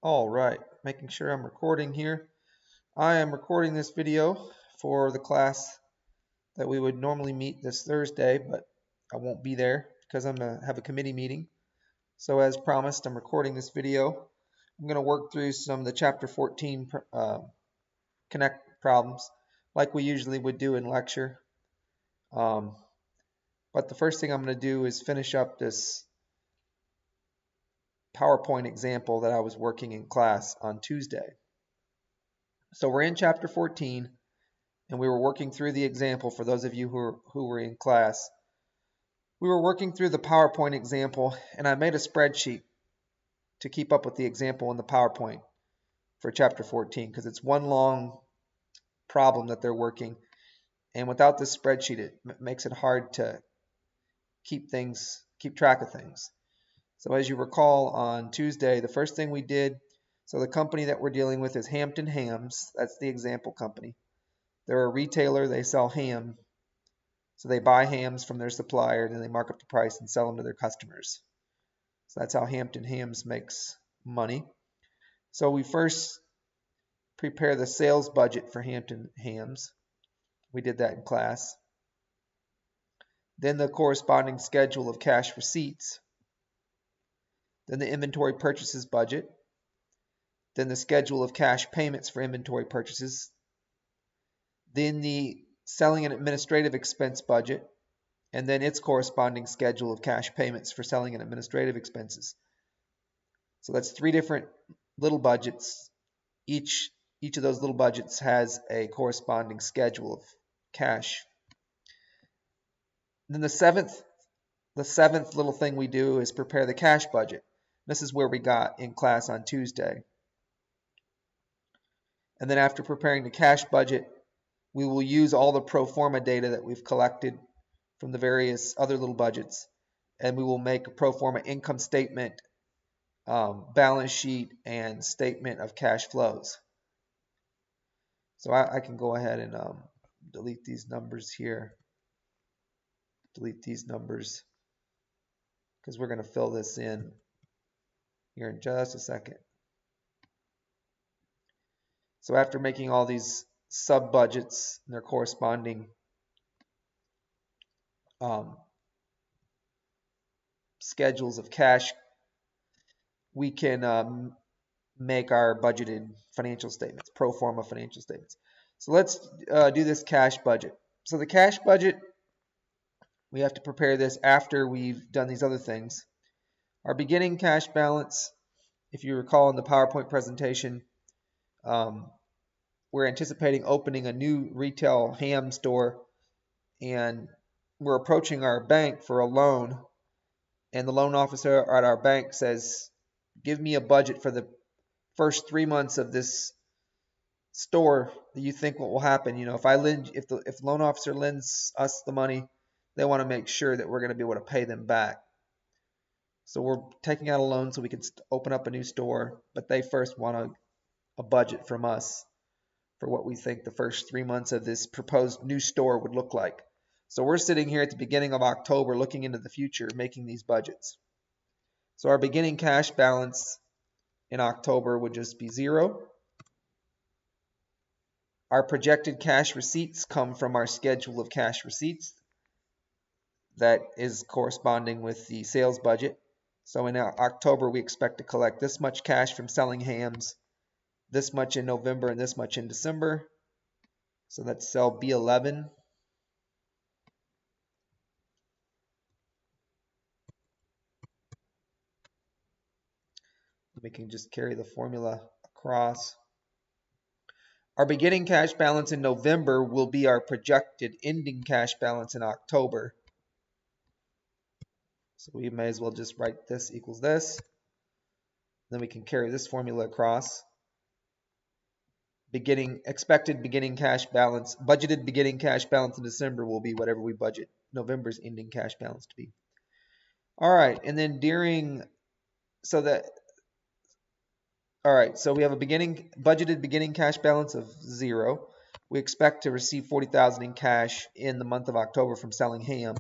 All right, making sure I'm recording here. I am recording this video for the class that we would normally meet this Thursday, but I won't be there because I'm going to have a committee meeting. So as promised, I'm recording this video. I'm going to work through some of the Chapter 14 Connect problems like we usually would do in lecture. But the first thing I'm going to do is finish up this PowerPoint example that I was working in class on Tuesday. So we're in Chapter 14. And we were working through the example for those of you who were in class. We were working through the PowerPoint example, and I made a spreadsheet to keep up with the example in the PowerPoint for Chapter 14 because it's one long problem that they're working. And without this spreadsheet, it makes it hard to keep track of things. So as you recall, on Tuesday, the first thing we did, so the company that we're dealing with is Hampton Hams. That's the example company. They're a retailer. They sell ham. So they buy hams from their supplier, then they mark up the price and sell them to their customers. So that's how Hampton Hams makes money. So we first prepare the sales budget for Hampton Hams. We did that in class. Then the corresponding schedule of cash receipts. Then the inventory purchases budget. Then the schedule of cash payments for inventory purchases. Then the selling and administrative expense budget, and then its corresponding schedule of cash payments for selling and administrative expenses. So that's three different little budgets. Each of those little budgets has a corresponding schedule of cash. Then the seventh little thing we do is prepare the cash budget. This is where we got in class on Tuesday. And then after preparing the cash budget, we will use all the pro forma data that we've collected from the various other little budgets, and we will make a pro forma income statement, balance sheet, and statement of cash flows. So I can go ahead and delete these numbers here. Delete these numbers because we're going to fill this in here in just a second. So after making all these sub budgets and their corresponding schedules of cash, we can make our budgeted financial statements, pro forma financial statements. So let's do this cash budget. So the cash budget, we have to prepare this after we've done these other things. Our beginning cash balance, if you recall in the PowerPoint presentation, we're anticipating opening a new retail ham store, and we're approaching our bank for a loan, and the loan officer at our bank says, give me a budget for the first 3 months of this store that you think what will happen. If the loan officer lends us the money, they want to make sure that we're going to be able to pay them back. So we're taking out a loan so we can open up a new store, but they first want a budget from us for what we think the first 3 months of this proposed new store would look like. So we're sitting here at the beginning of October looking into the future, making these budgets. So our beginning cash balance in October would just be 0. Our projected cash receipts come from our schedule of cash receipts that is corresponding with the sales budget. So in October, we expect to collect this much cash from selling hams, this much in November, and this much in December. So that's cell B11. We can just carry the formula across. Our beginning cash balance in November will be our projected ending cash balance in October. So we may as well just write this equals this. Then we can carry this formula across. Expected beginning cash balance, budgeted beginning cash balance in December will be whatever we budget November's ending cash balance to be. All right, and then so we have a budgeted beginning cash balance of 0. We expect to receive $40,000 in cash in the month of October from selling ham.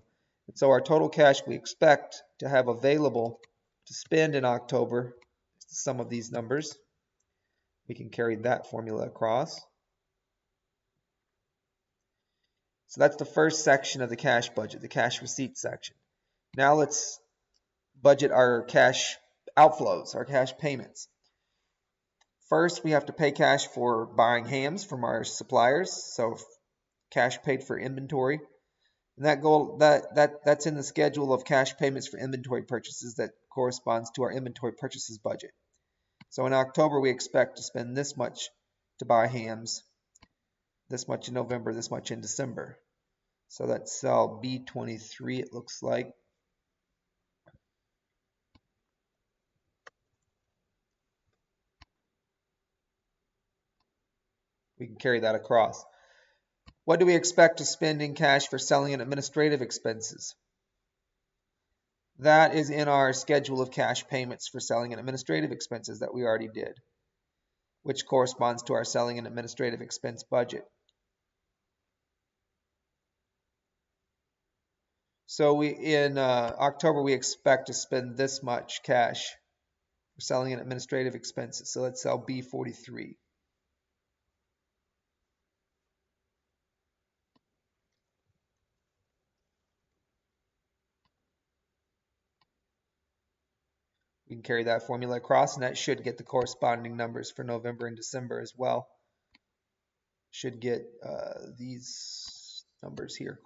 And so our total cash we expect to have available to spend in October is the sum of these numbers. We can carry that formula across. So that's the first section of the cash budget, the cash receipt section. Now let's budget our cash outflows, our cash payments. First, we have to pay cash for buying hams from our suppliers, so cash paid for inventory. And that's in the schedule of cash payments for inventory purchases that corresponds to our inventory purchases budget. So in October, we expect to spend this much to buy hams, this much in November, this much in December. So that's cell B23, it looks like. We can carry that across. What do we expect to spend in cash for selling and administrative expenses? That is in our schedule of cash payments for selling and administrative expenses that we already did, which corresponds to our selling and administrative expense budget. So in October, we expect to spend this much cash for selling and administrative expenses. So let's sell B43. We can carry that formula across, and that should get the corresponding numbers for November and December as well. Should get these numbers here.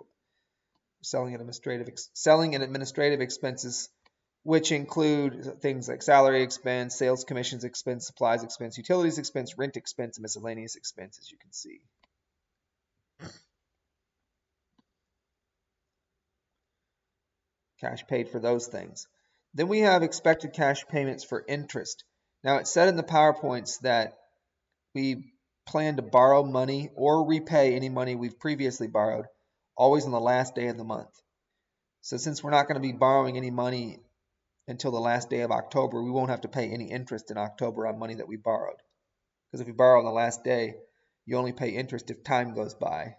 Selling and administrative expenses, which include things like salary expense, sales commissions expense, supplies expense, utilities expense, rent expense, and miscellaneous expense, as you can see. Cash paid for those things. Then we have expected cash payments for interest. Now it said in the PowerPoints that we plan to borrow money or repay any money we've previously borrowed, always on the last day of the month. So since we're not going to be borrowing any money until the last day of October, we won't have to pay any interest in October on money that we borrowed. Because if we borrow on the last day, you only pay interest if time goes by.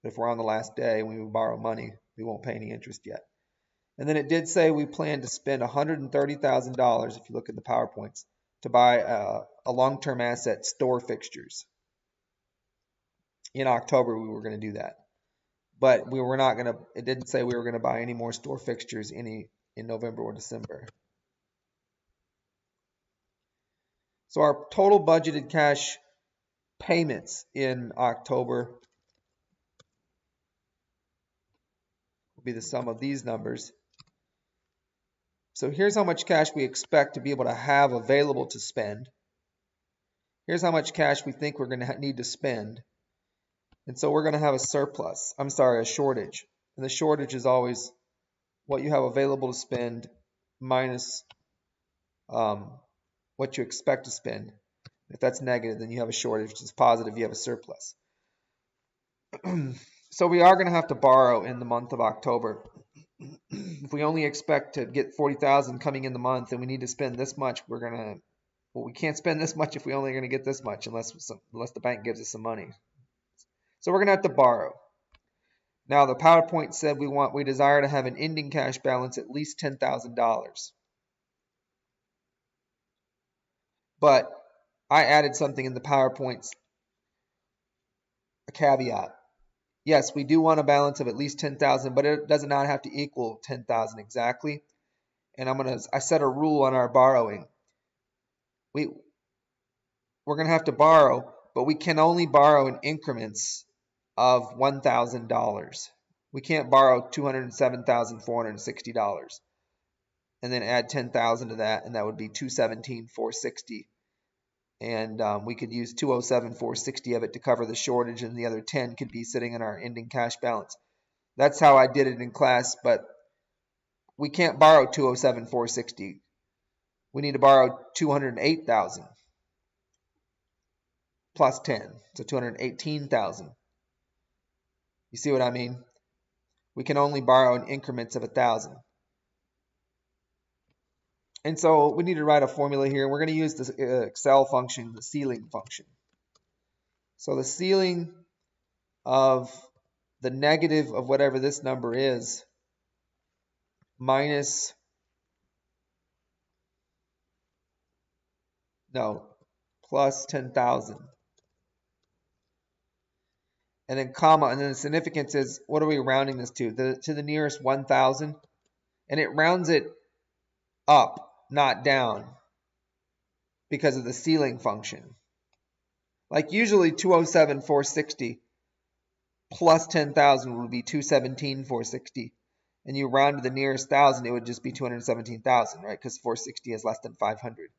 But if we're on the last day and we borrow money, we won't pay any interest yet. And then it did say we plan to spend $130,000, if you look at the PowerPoints, to buy a long-term asset, store fixtures. In October, we were going to do that. But we were not going to, it didn't say we were going to buy any more store fixtures in November or December. So our total budgeted cash payments in October will be the sum of these numbers. So here's how much cash we expect to be able to have available to spend. Here's how much cash we think we're going to need to spend. And so we're going to have a surplus. I'm sorry, a shortage. And the shortage is always what you have available to spend minus what you expect to spend. If that's negative, then you have a shortage. If it's positive, you have a surplus. So we are going to have to borrow in the month of October. If we only expect to get $40,000 coming in the month and we need to spend this much, we can't spend this much if we only are going to get this much unless the bank gives us some money. So we're going to have to borrow. Now the PowerPoint said we desire to have an ending cash balance at least $10,000. But I added something in the PowerPoints, a caveat. Yes, we do want a balance of at least 10,000, but it does not have to equal 10,000 exactly. And I set a rule on our borrowing. We're going to have to borrow, but we can only borrow in increments of $1,000. We can't borrow $207,460 and then add 10,000 to that, and that would be $217,460. And we could use $207,460 of it to cover the shortage, and the other 10 could be sitting in our ending cash balance. That's how I did it in class, but we can't borrow $207,460. We need to borrow $208,000 plus 10, so $218,000. You see what I mean? We can only borrow in increments of 1,000. And so we need to write a formula here. We're going to use this Excel function, the ceiling function. So the ceiling of the negative of whatever this number is minus No, plus 10,000. And then comma, and then the significance is, what are we rounding this to? To the nearest 1,000. And it rounds it up, not down, because of the ceiling function. Like usually 207,460 plus 10,000 would be 217,460. And you round to the nearest 1,000, it would just be 217,000, right? Because 460 is less than 500.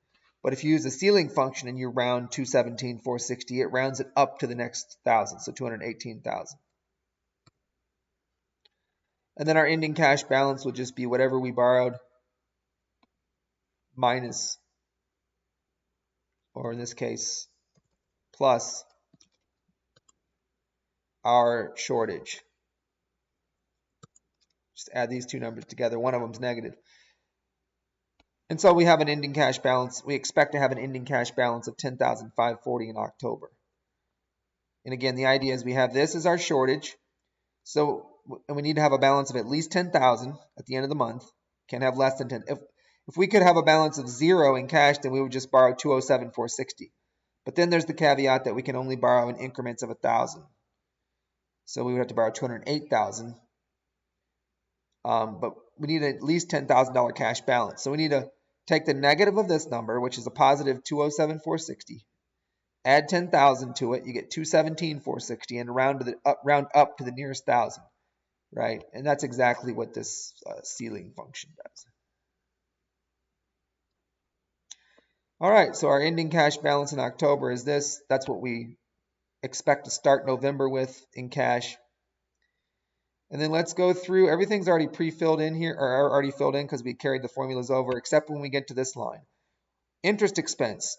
But if you use the ceiling function and you round 217,460, it rounds it up to the next 1,000, so 218,000. And then our ending cash balance would just be whatever we borrowed minus, or in this case, plus our shortage. Just add these two numbers together. One of them is negative. And so we have an ending cash balance. We expect to have an ending cash balance of $10,540 in October. And again, the idea is we have this as our shortage. So, and we need to have a balance of at least 10,000 at the end of the month. Can't have less than 10. If we could have a balance of 0 in cash, then we would just borrow 207,460. But then there's the caveat that we can only borrow in increments of 1,000. So we would have to borrow 208,000. But we need at least $10,000 cash balance. So we need to take the negative of this number, which is a positive 207,460, add 10,000 to it, you get 217,460, and round up to the nearest 1,000, right? And that's exactly what this ceiling function does. All right, so our ending cash balance in October is this. That's what we expect to start November with in cash. And then let's go through, everything's already pre-filled in here, or already filled in because we carried the formulas over, except when we get to this line. Interest expense.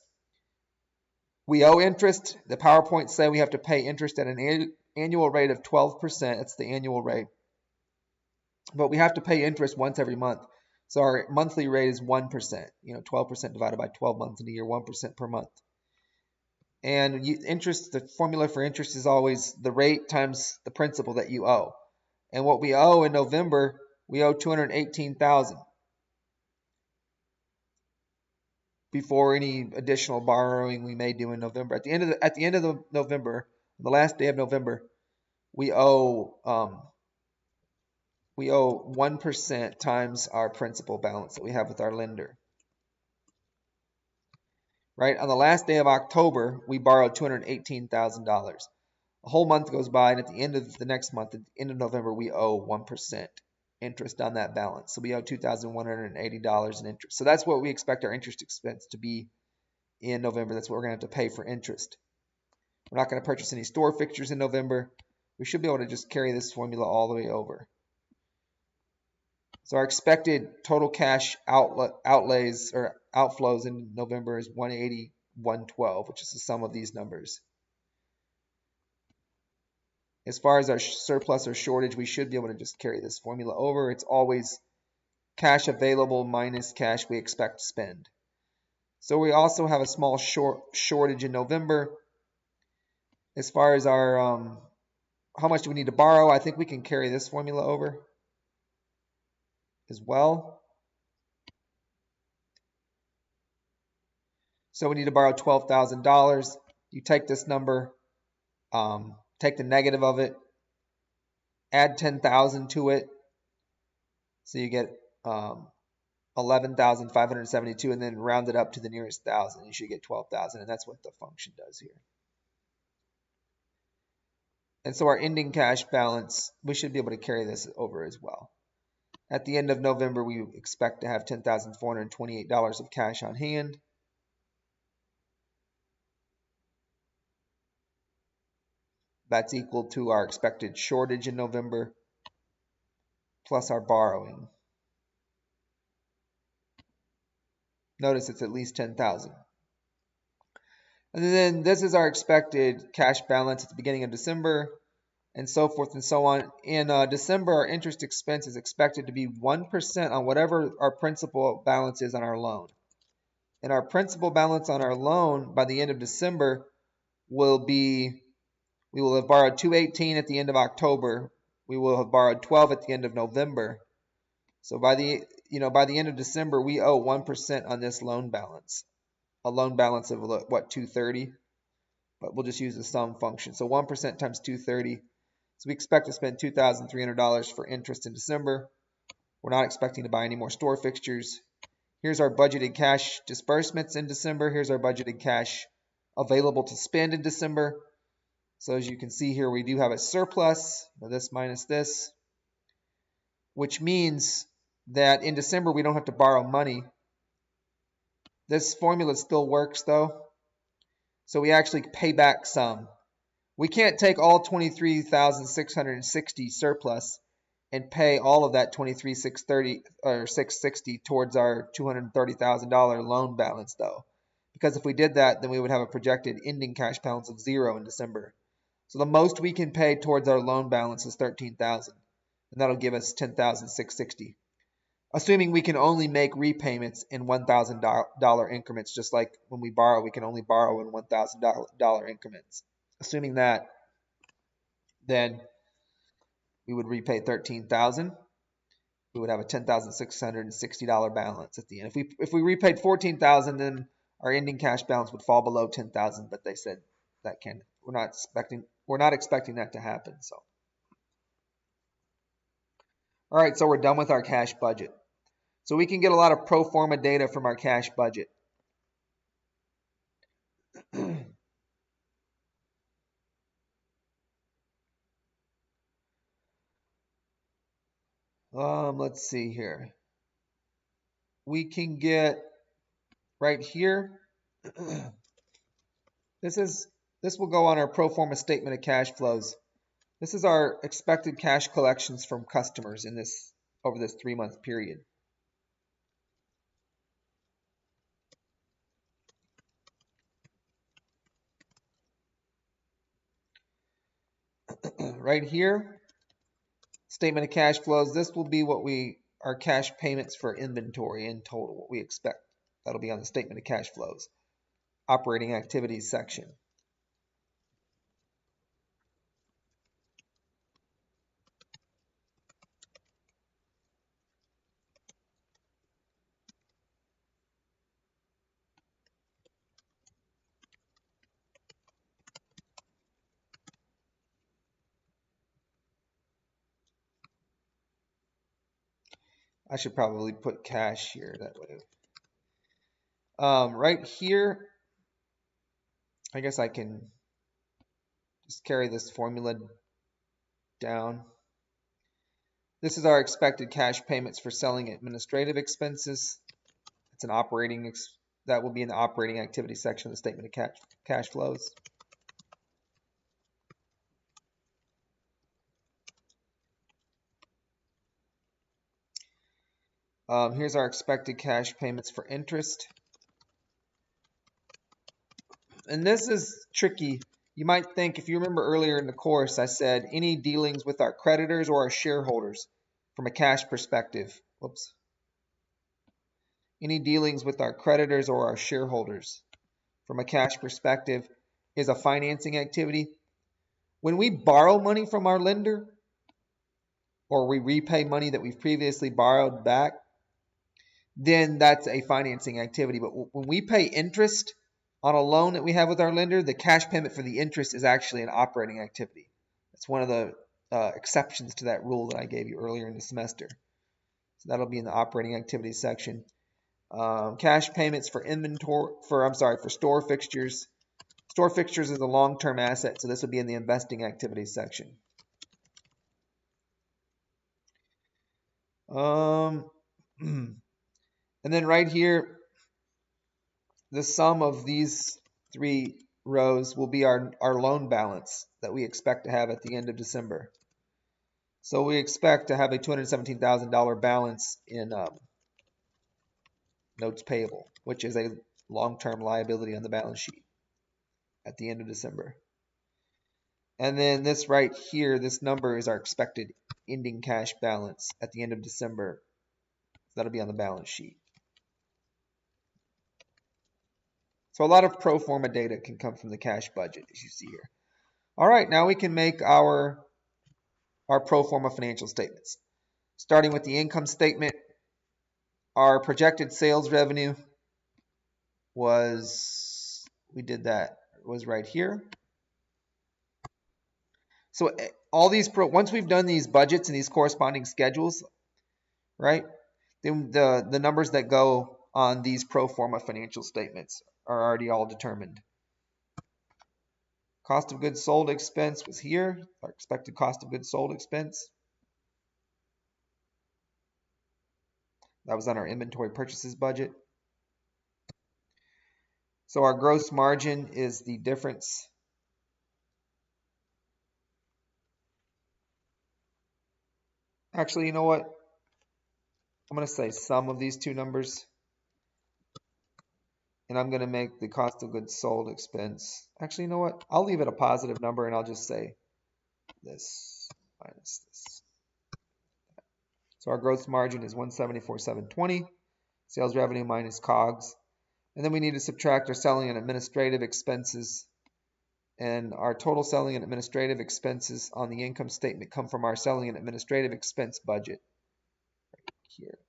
We owe interest. The PowerPoint say we have to pay interest at an annual rate of 12%. That's the annual rate. But we have to pay interest once every month. So our monthly rate is 1%. 12% divided by 12 months in a year, 1% per month. And interest, the formula for interest is always the rate times the principal that you owe. And what we owe in November, we owe $218,000 before any additional borrowing we may do in November. At the end of November, the last day of November, we owe 1% times our principal balance that we have with our lender. Right? On the last day of October, we borrowed $218,000. A whole month goes by, and at the end of the next month, at the end of November, we owe 1% interest on that balance. So we owe $2,180 in interest. So that's what we expect our interest expense to be in November. That's what we're going to have to pay for interest. We're not going to purchase any store fixtures in November. We should be able to just carry this formula all the way over. So our expected total cash outlays or outflows in November is 180, 112, which is the sum of these numbers. As far as our surplus or shortage, we should be able to just carry this formula over. It's always cash available minus cash we expect to spend. So we also have a small shortage in November. As far as our how much do we need to borrow, I think we can carry this formula over as well. So we need to borrow $12,000. You take this number, take the negative of it, add 10,000 to it, so you get 11,572, and then round it up to the nearest 1,000. You should get 12,000, and that's what the function does here. And so our ending cash balance, we should be able to carry this over as well. At the end of November, we expect to have $10,428 of cash on hand. That's equal to our expected shortage in November plus our borrowing. Notice it's at least 10,000. And then this is our expected cash balance at the beginning of December, and so forth and so on. In December, our interest expense is expected to be 1% on whatever our principal balance is on our loan. And our principal balance on our loan by the end of December will be, we will have borrowed $218 at the end of October. We will have borrowed $12 at the end of November. So by the end of December, we owe 1% on this loan balance a loan balance of what, 230, but we'll just use the sum function. So 1% times 230. So we expect to spend $2,300 for interest in December. We're not expecting to buy any more store fixtures. Here's our budgeted cash disbursements in December. Here's our budgeted cash available to spend in December. So as you can see here, we do have a surplus, this minus this, which means that in December we don't have to borrow money. This formula still works though. So we actually pay back some. We can't take all 23,660 surplus and pay all of that 23,630 or 660 towards our $230,000 loan balance though. Because if we did that, then we would have a projected ending cash balance of 0 in December. So the most we can pay towards our loan balance is $13,000, and that'll give us $10,660. Assuming we can only make repayments in $1,000 increments, just like when we borrow, we can only borrow in $1,000 increments. Assuming that, then we would repay $13,000. We would have a $10,660 balance at the end. If we repaid $14,000, then our ending cash balance would fall below $10,000. But they said that we're not expecting that to happen. So, all right, so we're done with our cash budget. So we can get a lot of pro forma data from our cash budget. Let's see here. We can get right here. This will go on our pro forma statement of cash flows. This is our expected cash collections from customers over this 3-month period. Right here, statement of cash flows. This will be our cash payments for inventory in total, what we expect. That'll be on the statement of cash flows, operating activities section. I should probably put cash here that way. Right here, I guess I can just carry this formula down. This is our expected cash payments for selling administrative expenses. It's an operating, that will be in the operating activity section of the statement of cash flows. Here's our expected cash payments for interest. And this is tricky. You might think, if you remember earlier in the course, I said any dealings with our creditors or our shareholders from a cash perspective. Whoops. Any dealings with our creditors or our shareholders from a cash perspective is a financing activity. When we borrow money from our lender or we repay money that we've previously borrowed back, then that's a financing activity. But when we pay interest on a loan that we have with our lender, the cash payment for the interest is actually an operating activity. That's one of the exceptions to that rule that I gave you earlier in the semester. So that'll be in the operating activities section. Cash payments for for store fixtures. Store fixtures is a long-term asset, so this will be in the investing activities section. And then right here, the sum of these 3 rows will be our loan balance that we expect to have at the end of December. So we expect to have a $217,000 balance in notes payable, which is a long-term liability on the balance sheet at the end of December. And then this right here, this number is our expected ending cash balance at the end of December. That'll be on the balance sheet. So a lot of pro forma data can come from the cash budget, as you see here. All right, now we can make our pro forma financial statements. Starting with the income statement, our projected sales revenue was, we did that, was right here. So all these, once we've done these budgets and these corresponding schedules, right, then the numbers that go on these pro forma financial statements are already all determined. Cost of goods sold expense was here, our expected cost of goods sold expense. That was on our inventory purchases budget. So our gross margin is the difference. Actually, you know what? I'm going to say sum of these two numbers. And I'm going to make the cost of goods sold expense. Actually, you know what? I'll leave it a positive number and I'll just say this minus this. So our gross margin is 174,720. Sales revenue minus COGS. And then we need to subtract our selling and administrative expenses. And our total selling and administrative expenses on the income statement come from our selling and administrative expense budget right here.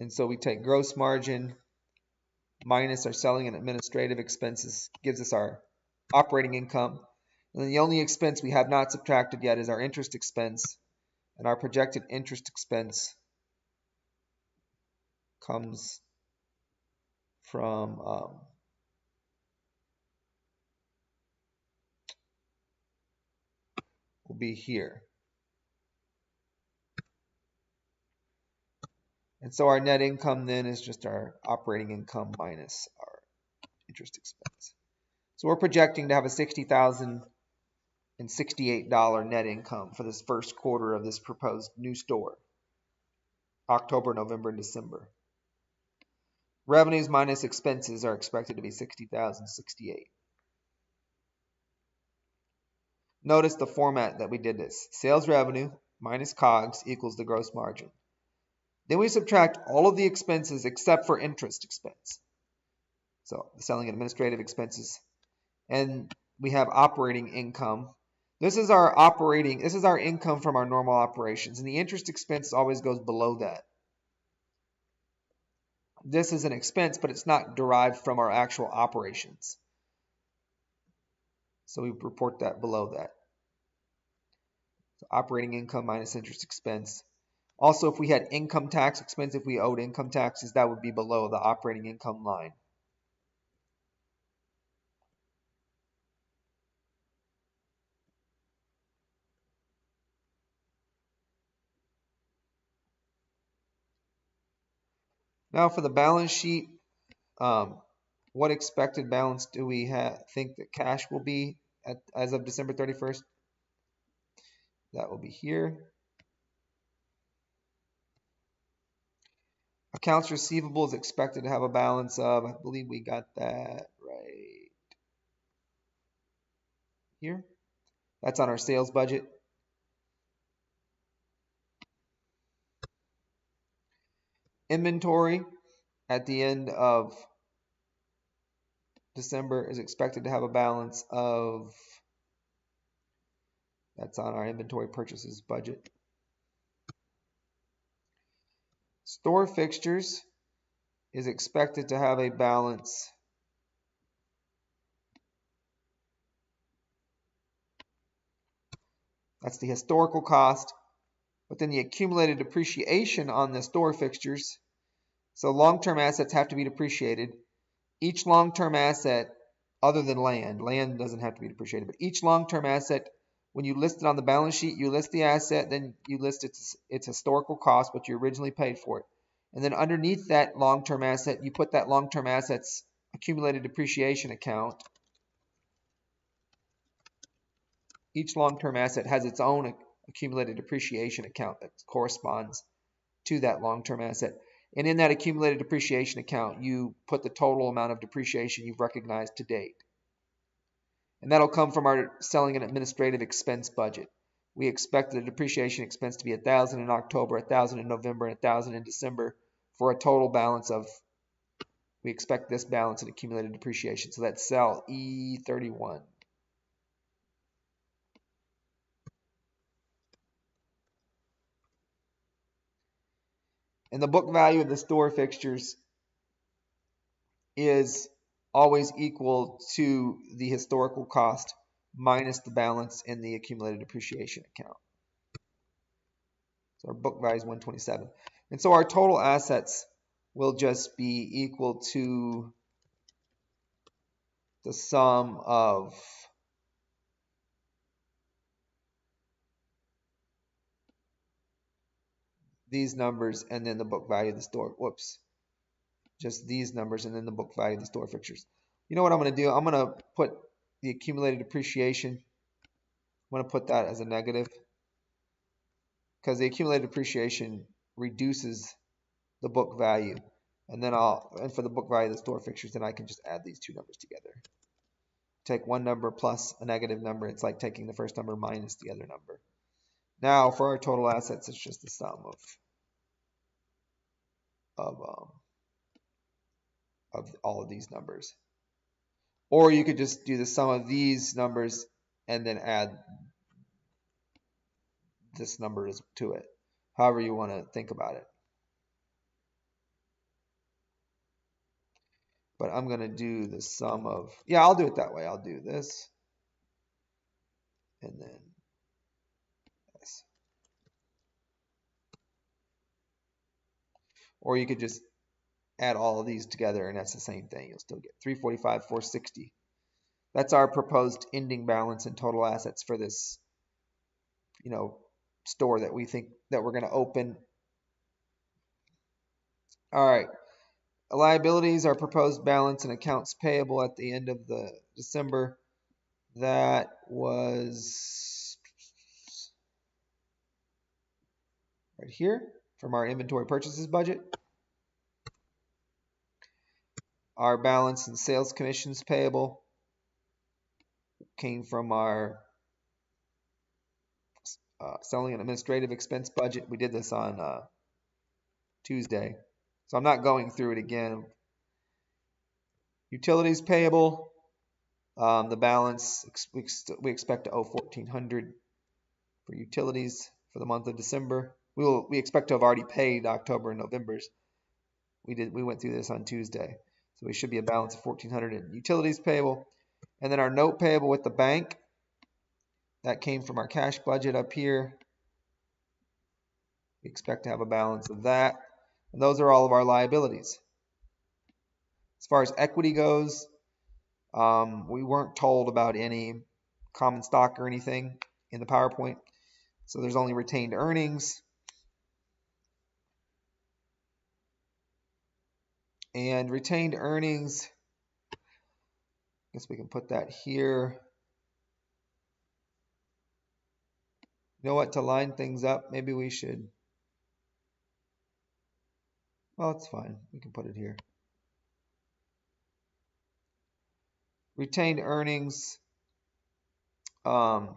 And so we take gross margin minus our selling and administrative expenses, gives us our operating income. And then the only expense we have not subtracted yet is our interest expense. And our projected interest expense comes from will be here. And so our net income then is just our operating income minus our interest expense. So we're projecting to have a $60,068 net income for this first quarter of this proposed new store, October, November, and December. Revenues minus expenses are expected to be $60,068. Notice the format that we did this. Sales revenue minus COGS equals the gross margin. Then we subtract all of the expenses except for interest expense. So the selling and administrative expenses. And we have operating income. This is our income from our normal operations. And the interest expense always goes below that. This is an expense, but it's not derived from our actual operations. So we report that below that. So operating income minus interest expense. Also, if we had income tax expense, if we owed income taxes, that would be below the operating income line. Now for the balance sheet, what expected balance do we think that cash will be as of December 31st? That will be here. Accounts receivable is expected to have a balance of, I believe we got that right here. That's on our sales budget. Inventory at the end of December is expected to have a balance of, that's on our inventory purchases budget. Store fixtures is expected to have a balance that's the historical cost, but then the accumulated depreciation on the store fixtures. So long-term assets have to be depreciated. Each long-term asset, other than land doesn't have to be depreciated, but each long-term asset, when you list it on the balance sheet, you list the asset, then you list its historical cost, what you originally paid for it. And then underneath that long-term asset, you put that long-term asset's accumulated depreciation account. Each long-term asset has its own accumulated depreciation account that corresponds to that long-term asset. And in that accumulated depreciation account, you put the total amount of depreciation you've recognized to date. And that'll come from our selling and administrative expense budget. We expect the depreciation expense to be $1,000 in October, $1,000 in November, and $1,000 in December for a total balance of, we expect this balance in accumulated depreciation. So that's cell E31. And the book value of the store fixtures is always equal to the historical cost minus the balance in the accumulated depreciation account. So our book value is 127. And so our total assets will just be equal to the sum of these numbers and then the book value of the store. Whoops. Just these numbers and then the book value of the store fixtures. You know what I'm going to do? I'm going to put the accumulated depreciation. I'm going to put that as a negative because the accumulated depreciation reduces the book value. And then and for the book value of the store fixtures, then I can just add these two numbers together. Take one number plus a negative number. It's like taking the first number minus the other number. Now for our total assets, it's just the sum of all of these numbers. Or you could just do the sum of these numbers and then add this number to it. However you want to think about it. But I'm going to do the sum of, yeah, I'll do it that way. I'll do this and then this. Or you could just add all of these together and that's the same thing. You'll still get 345, 460. That's our proposed ending balance and total assets for this, store that we think that we're going to open. All right. Liabilities are proposed balance and accounts payable at the end of the December. That was right here from our inventory purchases budget. Our balance and sales commissions payable came from our selling and administrative expense budget. We did this on Tuesday, so I'm not going through it again. Utilities payable, the balance we expect to owe $1,400 for utilities for the month of December. We expect to have already paid October and November's. We went through this on Tuesday, so we should be a balance of $1,400 in utilities payable, and then our note payable with the bank. That came from our cash budget up here. We expect to have a balance of that. And those are all of our liabilities. As far as equity goes, we weren't told about any common stock or anything in the PowerPoint. So there's only retained earnings. And retained earnings, I guess we can put that here. You know what, to line things up, maybe we should, well, it's fine. We can put it here. Retained earnings at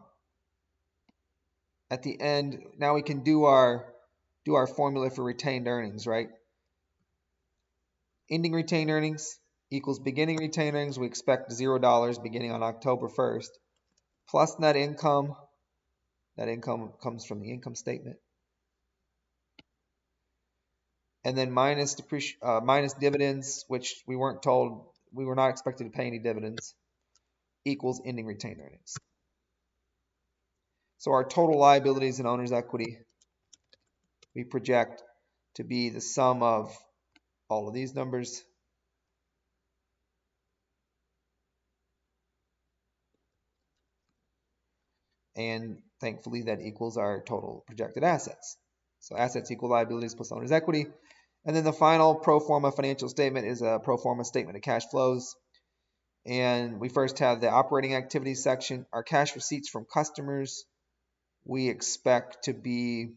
the end. Now we can do our formula for retained earnings, right? Ending retained earnings equals beginning retained earnings. We expect $0 beginning on October 1st, plus net income. That income comes from the income statement. And then minus dividends, which we weren't told, we were not expected to pay any dividends, equals ending retained earnings. So our total liabilities and owner's equity, we project to be the sum of all of these numbers and thankfully that equals our total projected assets. So assets equal liabilities plus owner's equity. And then the final pro forma financial statement is a pro forma statement of cash flows. And we first have the operating activities section. Our cash receipts from customers, we expect to be,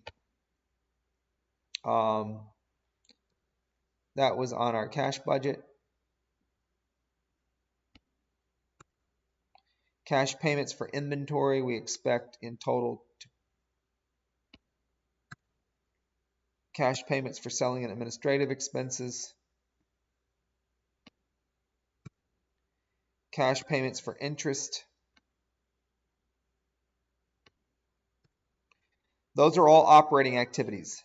that was on our cash budget. Cash payments for inventory, we expect in total cash payments for selling and administrative expenses. Cash payments for interest. Those are all operating activities.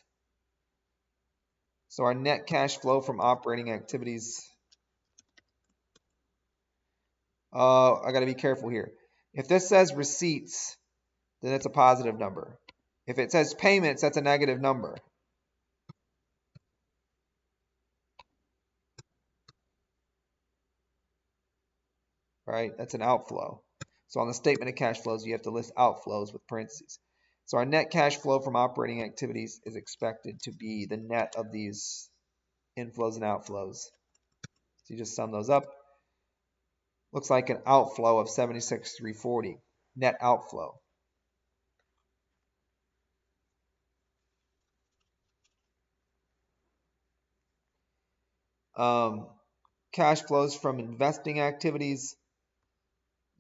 So our net cash flow from operating activities, I got to be careful here. If this says receipts, then it's a positive number. If it says payments, that's a negative number. Right? That's an outflow. So on the statement of cash flows, you have to list outflows with parentheses. So our net cash flow from operating activities is expected to be the net of these inflows and outflows. So you just sum those up. Looks like an outflow of 76,340, net outflow. Cash flows from investing activities.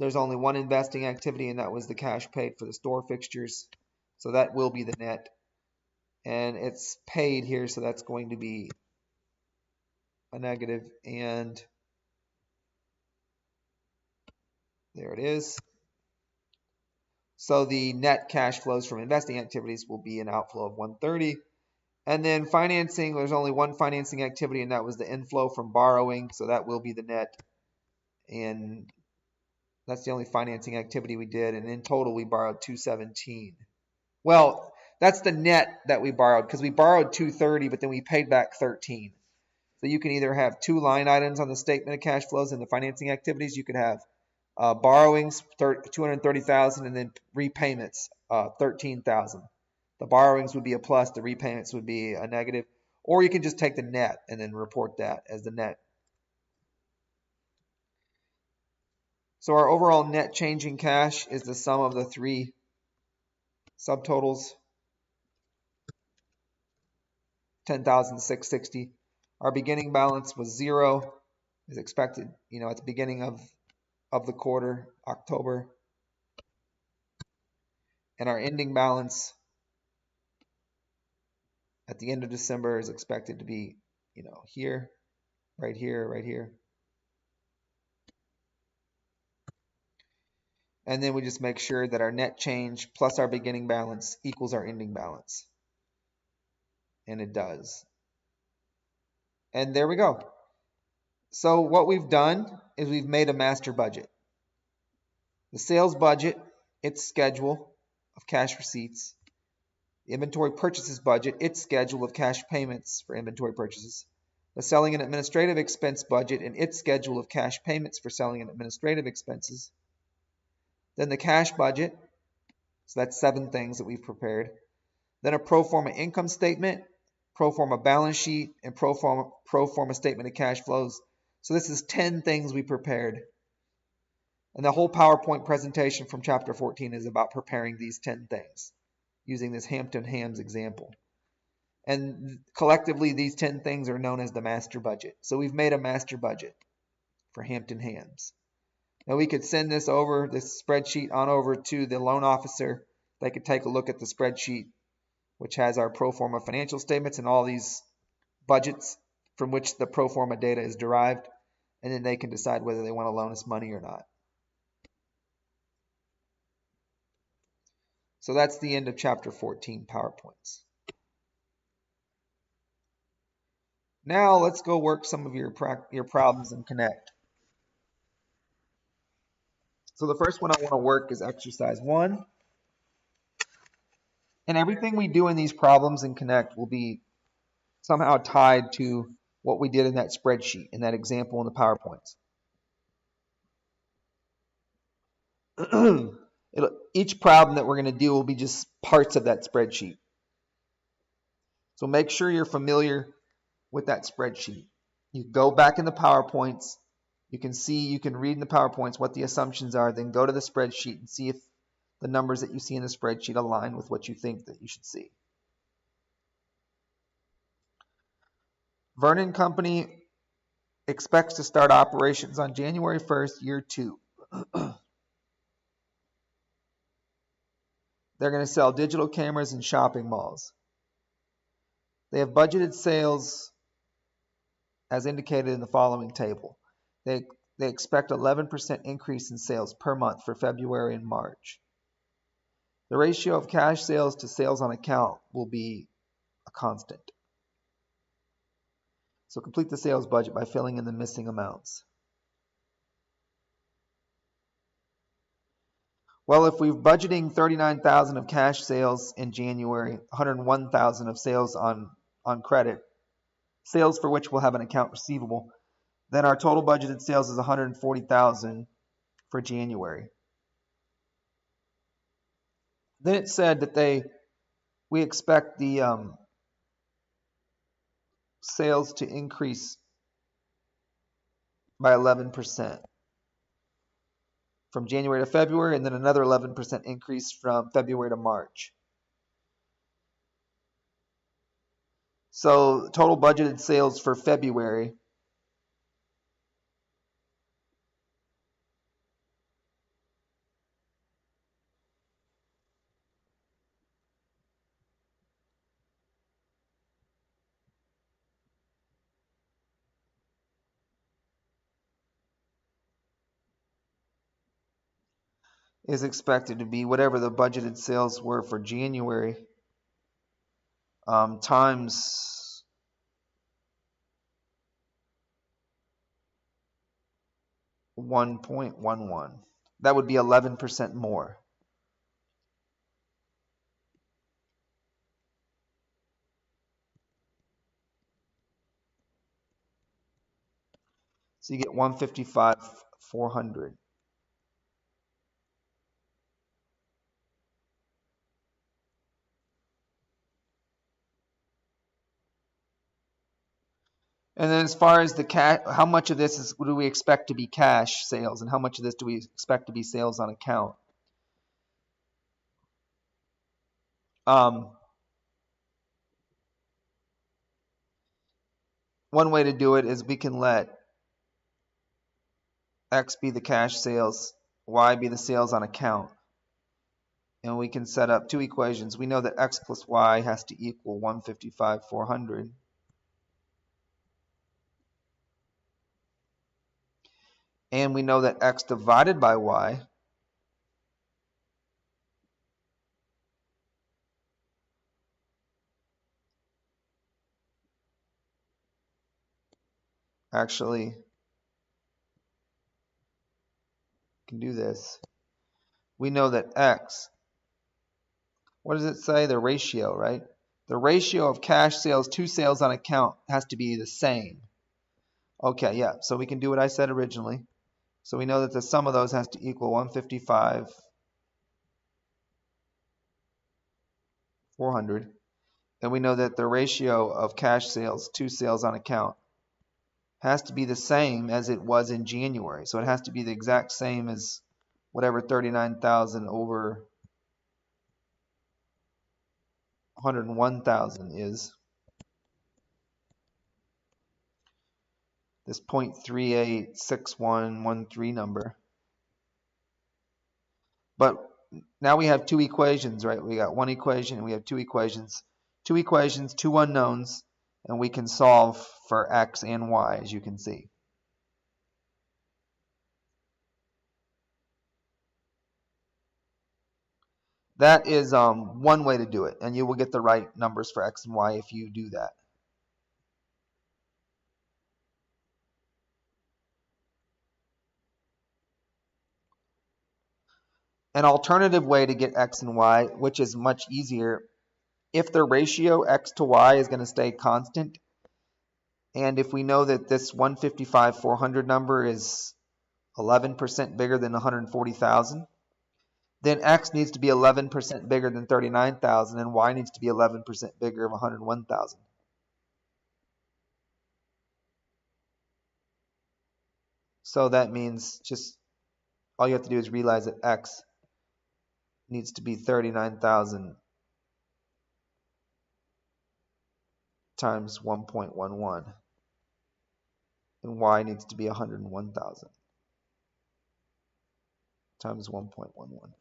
There's only one investing activity, and that was the cash paid for the store fixtures. So that will be the net. And it's paid here, so that's going to be a negative, and there it is. So the net cash flows from investing activities will be an outflow of 130. And then financing, there's only one financing activity, and that was the inflow from borrowing. So that will be the net. And that's the only financing activity we did. And in total, we borrowed 217. Well, that's the net that we borrowed, because we borrowed 230, but then we paid back 13. So you can either have two line items on the statement of cash flows and the financing activities. You could have borrowings, 230,000, and then repayments, 13,000. The borrowings would be a plus, the repayments would be a negative. Or you can just take the net and then report that as the net. So our overall net change in cash is the sum of the three subtotals, 10,660. Our beginning balance was 0, as expected, at the beginning of the quarter, October. And our ending balance at the end of December is expected to be, here, right here, right here. And then we just make sure that our net change plus our beginning balance equals our ending balance. And it does. And there we go. So what we've done is we've made a master budget. The sales budget, its schedule of cash receipts. The inventory purchases budget, its schedule of cash payments for inventory purchases. The selling and administrative expense budget and its schedule of cash payments for selling and administrative expenses. Then the cash budget, so that's 7 things that we've prepared. Then a pro forma income statement, pro forma balance sheet, and pro forma statement of cash flows. So this is 10 things we prepared. And the whole PowerPoint presentation from chapter 14 is about preparing these 10 things using this Hampton Hams example. And collectively, these 10 things are known as the master budget. So we've made a master budget for Hampton Hams. Now we could send this spreadsheet on over to the loan officer. They could take a look at the spreadsheet, which has our pro forma financial statements and all these budgets from which the pro forma data is derived. And then they can decide whether they want to loan us money or not. So that's the end of chapter 14 PowerPoints. Now let's go work some of your problems in Connect. So the first one I want to work is exercise 1. And everything we do in these problems in Connect will be somehow tied to what we did in that spreadsheet, in that example in the PowerPoints. Each problem that we're going to do will be just parts of that spreadsheet. So make sure you're familiar with that spreadsheet. You go back in the PowerPoints. You can read in the PowerPoints what the assumptions are, then go to the spreadsheet and see if the numbers that you see in the spreadsheet align with what you think that you should see. Vernon Company expects to start operations on January 1st, year 2. They're going to sell digital cameras in shopping malls. They have budgeted sales as indicated in the following table. They expect 11% increase in sales per month for February and March. The ratio of cash sales to sales on account will be a constant. So complete the sales budget by filling in the missing amounts. Well, if we're budgeting 39,000 of cash sales in January, 101,000 of sales on credit, sales for which we'll have an account receivable, then our total budgeted sales is 140,000 for January. Then it said that we expect the sales to increase by 11% from January to February, and then another 11% increase from February to March. So total budgeted sales for February is expected to be whatever the budgeted sales were for January times 1.11. That would be 11% more. So you get 155,400. And then as far as the cash, how much of this do we expect to be cash sales, and how much of this do we expect to be sales on account? One way to do it is we can let X be the cash sales, Y be the sales on account. And we can set up two equations. We know that X plus Y has to equal 155,400. And we know that X divided by Y actually can do this. We know that X, what does it say? The ratio, right? The ratio of cash sales to sales on account has to be the same. Okay, yeah, so we can do what I said originally. So we know that the sum of those has to equal 155,400. And we know that the ratio of cash sales to sales on account has to be the same as it was in January. So it has to be the exact same as whatever 39,000 over 101,000 is. This 0.386113 number. But now we have two equations, right? We got one equation and we have two equations. Two equations, two unknowns, and we can solve for X and Y, as you can see. That is one way to do it, and you will get the right numbers for X and Y if you do that. An alternative way to get X and Y, which is much easier, if the ratio X to Y is going to stay constant, and if we know that this 155,400 number is 11% bigger than 140,000, then X needs to be 11% bigger than 39,000, and Y needs to be 11% bigger of 101,000. So that means just all you have to do is realize that X needs to be 39,000 times 1.11, and Y needs to be 101,000 times 1.11.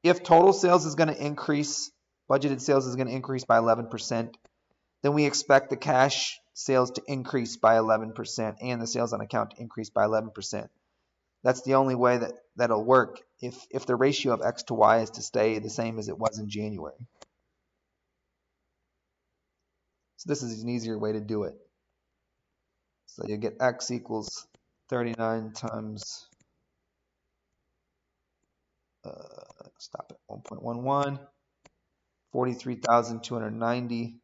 If total sales is going to increase, budgeted sales is going to increase by 11%, then we expect the cash sales to increase by 11% and the sales on account to increase by 11%. That's the only way that'll work if the ratio of X to Y is to stay the same as it was in January. So this is an easier way to do it. So you get X equals 39 times, stop at 1.11, 43,290.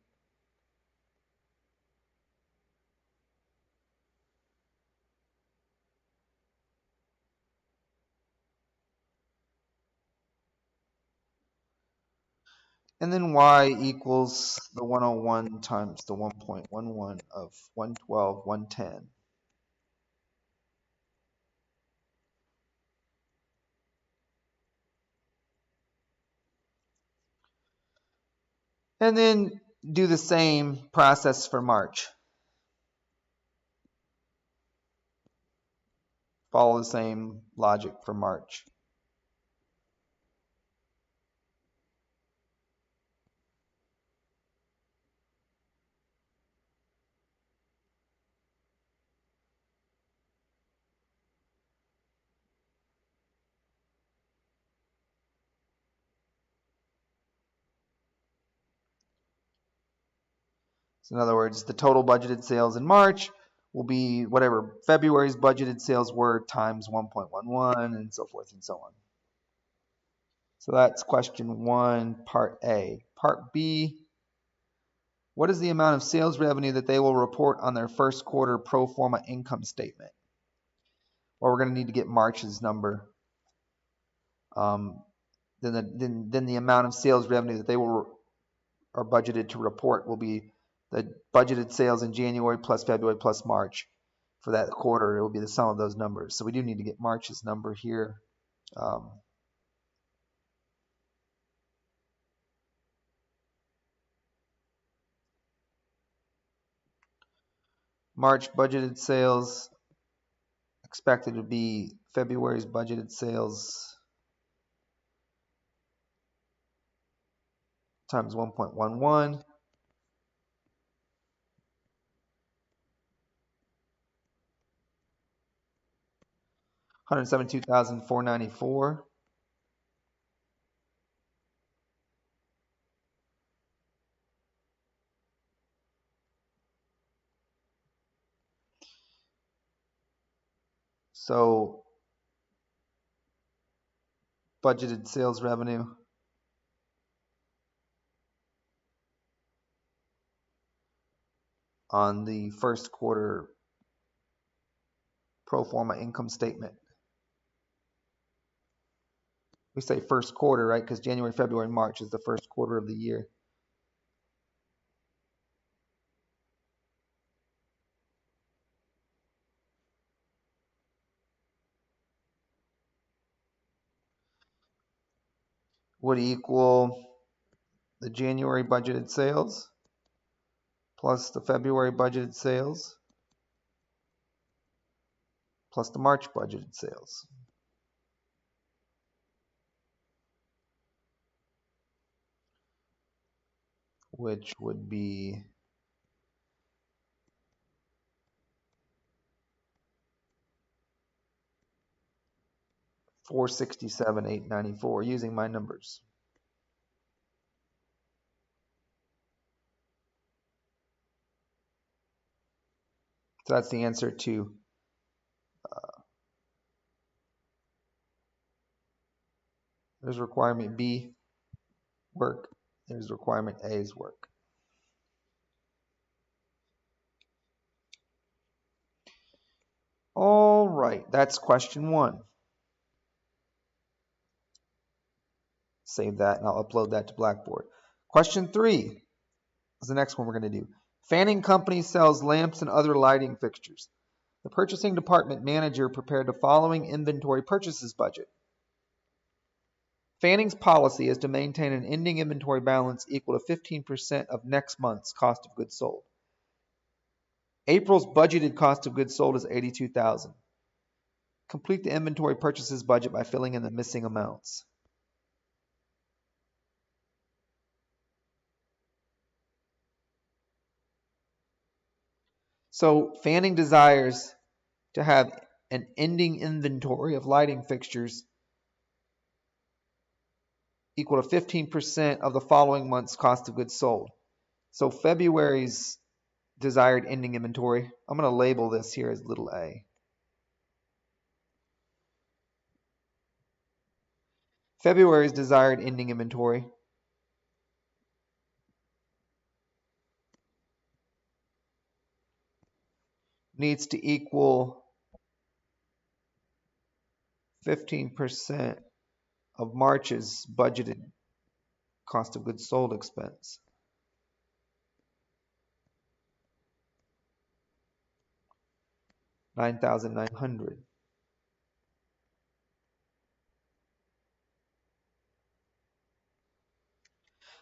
And then Y equals the 101 times the 1.11 of 112, 110. And then do the same process for March. Follow the same logic for March. So in other words, the total budgeted sales in March will be whatever February's budgeted sales were times 1.11 and so forth and so on. So that's question 1, part A. Part B, what is the amount of sales revenue that they will report on their first quarter pro forma income statement? Well, we're going to need to get March's number. Then the amount of sales revenue that they are budgeted to report will be the budgeted sales in January plus February plus March. For that quarter, it will be the sum of those numbers. So we do need to get March's number here. March budgeted sales expected to be February's budgeted sales times 1.11. $172,494. So budgeted sales revenue on the first quarter pro forma income statement. We say first quarter, right? Because January, February, March is the first quarter of the year. Would equal the January budgeted sales plus the February budgeted sales plus the March budgeted sales. Which would be $467,894 using my numbers. So that's the answer to there's requirement B work, there's requirement A's work. All right, that's question 1. Save that and I'll upload that to Blackboard. Question 3 is the next one we're going to do. Fanning Company sells lamps and other lighting fixtures. The purchasing department manager prepared the following inventory purchases budget. Fanning's policy is to maintain an ending inventory balance equal to 15% of next month's cost of goods sold. April's budgeted cost of goods sold is $82,000. Complete the inventory purchases budget by filling in the missing amounts. So Fanning desires to have an ending inventory of lighting fixtures equal to 15% of the following month's cost of goods sold. So February's desired ending inventory. I'm going to label this here as little a. February's desired ending inventory needs to equal 15% of March's budgeted cost of goods sold expense. $9,900.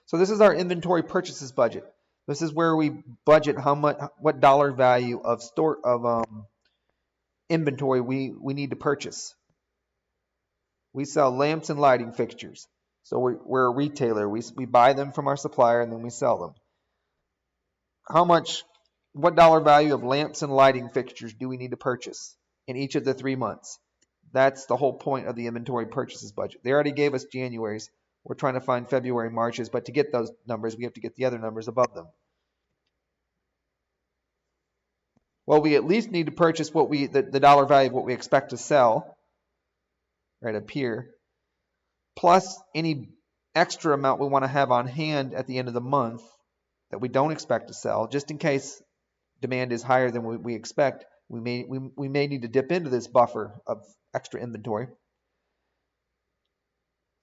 So this is our inventory purchases budget. This is where we budget how much, what dollar value of inventory we need to purchase. We sell lamps and lighting fixtures. So we're a retailer. We buy them from our supplier and then we sell them. What dollar value of lamps and lighting fixtures do we need to purchase in each of the 3 months? That's the whole point of the inventory purchases budget. They already gave us January's. We're trying to find February, March's, but to get those numbers, we have to get the other numbers above them. Well, we at least need to purchase the dollar value of what we expect to sell, right up here, plus any extra amount we want to have on hand at the end of the month that we don't expect to sell, just in case demand is higher than we expect. We may need to dip into this buffer of extra inventory.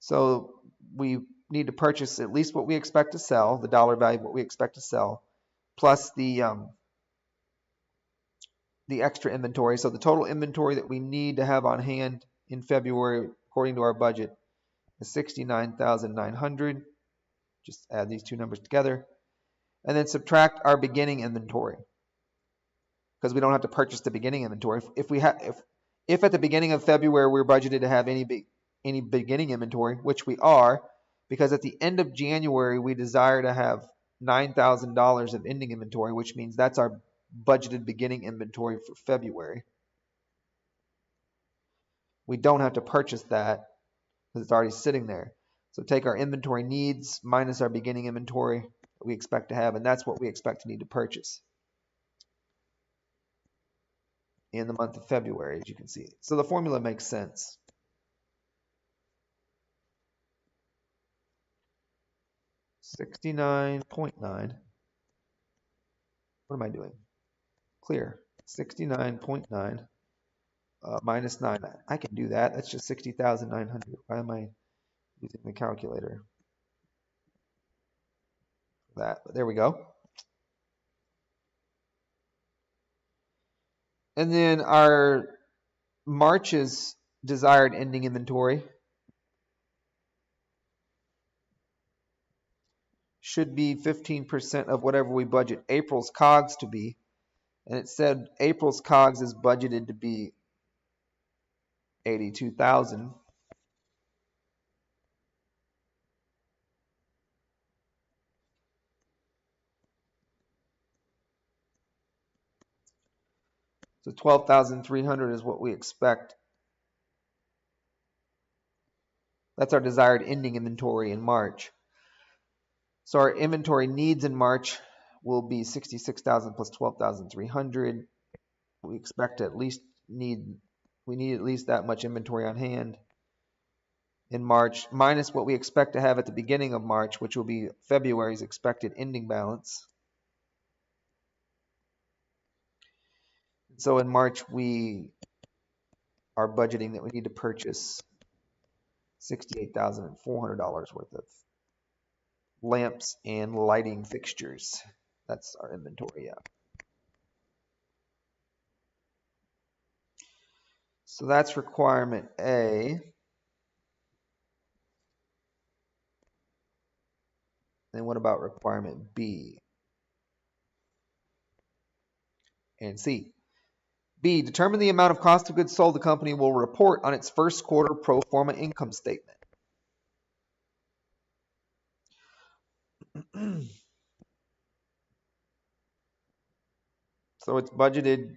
So we need to purchase at least what we expect to sell, the dollar value of what we expect to sell, plus the extra inventory. So the total inventory that we need to have on hand in February, according to our budget, is $69,900. Just add these two numbers together, and then subtract our beginning inventory, because we don't have to purchase the beginning inventory. If at the beginning of February we're budgeted to have any beginning inventory, which we are, because at the end of January we desire to have $9,000 of ending inventory, which means that's our budgeted beginning inventory for February. We don't have to purchase that because it's already sitting there. So take our inventory needs minus our beginning inventory that we expect to have, and that's what we expect to need to purchase in the month of February, as you can see. So the formula makes sense. $69.9. What am I doing? Clear. 69.9 minus 9. I can do that. That's just 60,900. Why am I using the calculator? But there we go. And then our March's desired ending inventory should be 15% of whatever we budget April's COGS to be. And it said April's COGS is budgeted to be 82,000. So 12,300 is what we expect. That's our desired ending inventory in March. So our inventory needs in March will be 66,000 plus 12,300. We expect to we need at least that much inventory on hand in March, minus what we expect to have at the beginning of March, which will be February's expected ending balance. So in March, we are budgeting that we need to purchase $68,400 worth of lamps and lighting fixtures. That's our inventory, yeah. So that's requirement A. Then what about requirement B and C? B, determine the amount of cost of goods sold the company will report on its first quarter pro forma income statement. So it's budgeted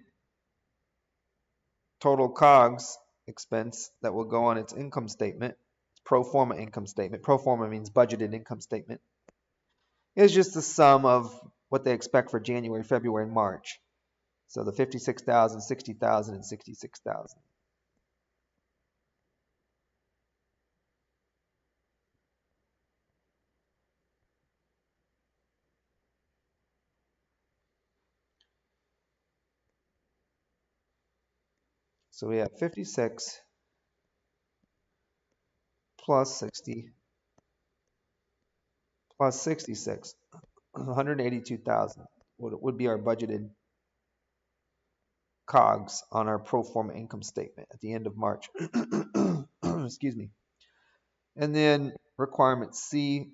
total COGS expense that will go on its income statement. Pro forma income statement. Pro forma means budgeted income statement. It's just the sum of what they expect for January, February, and March. So the 56,000, 60,000, and 66,000. So we have 56 plus 60 plus 66, 182,000 would be our budgeted COGS on our pro forma income statement at the end of March. Excuse me. And then requirement C,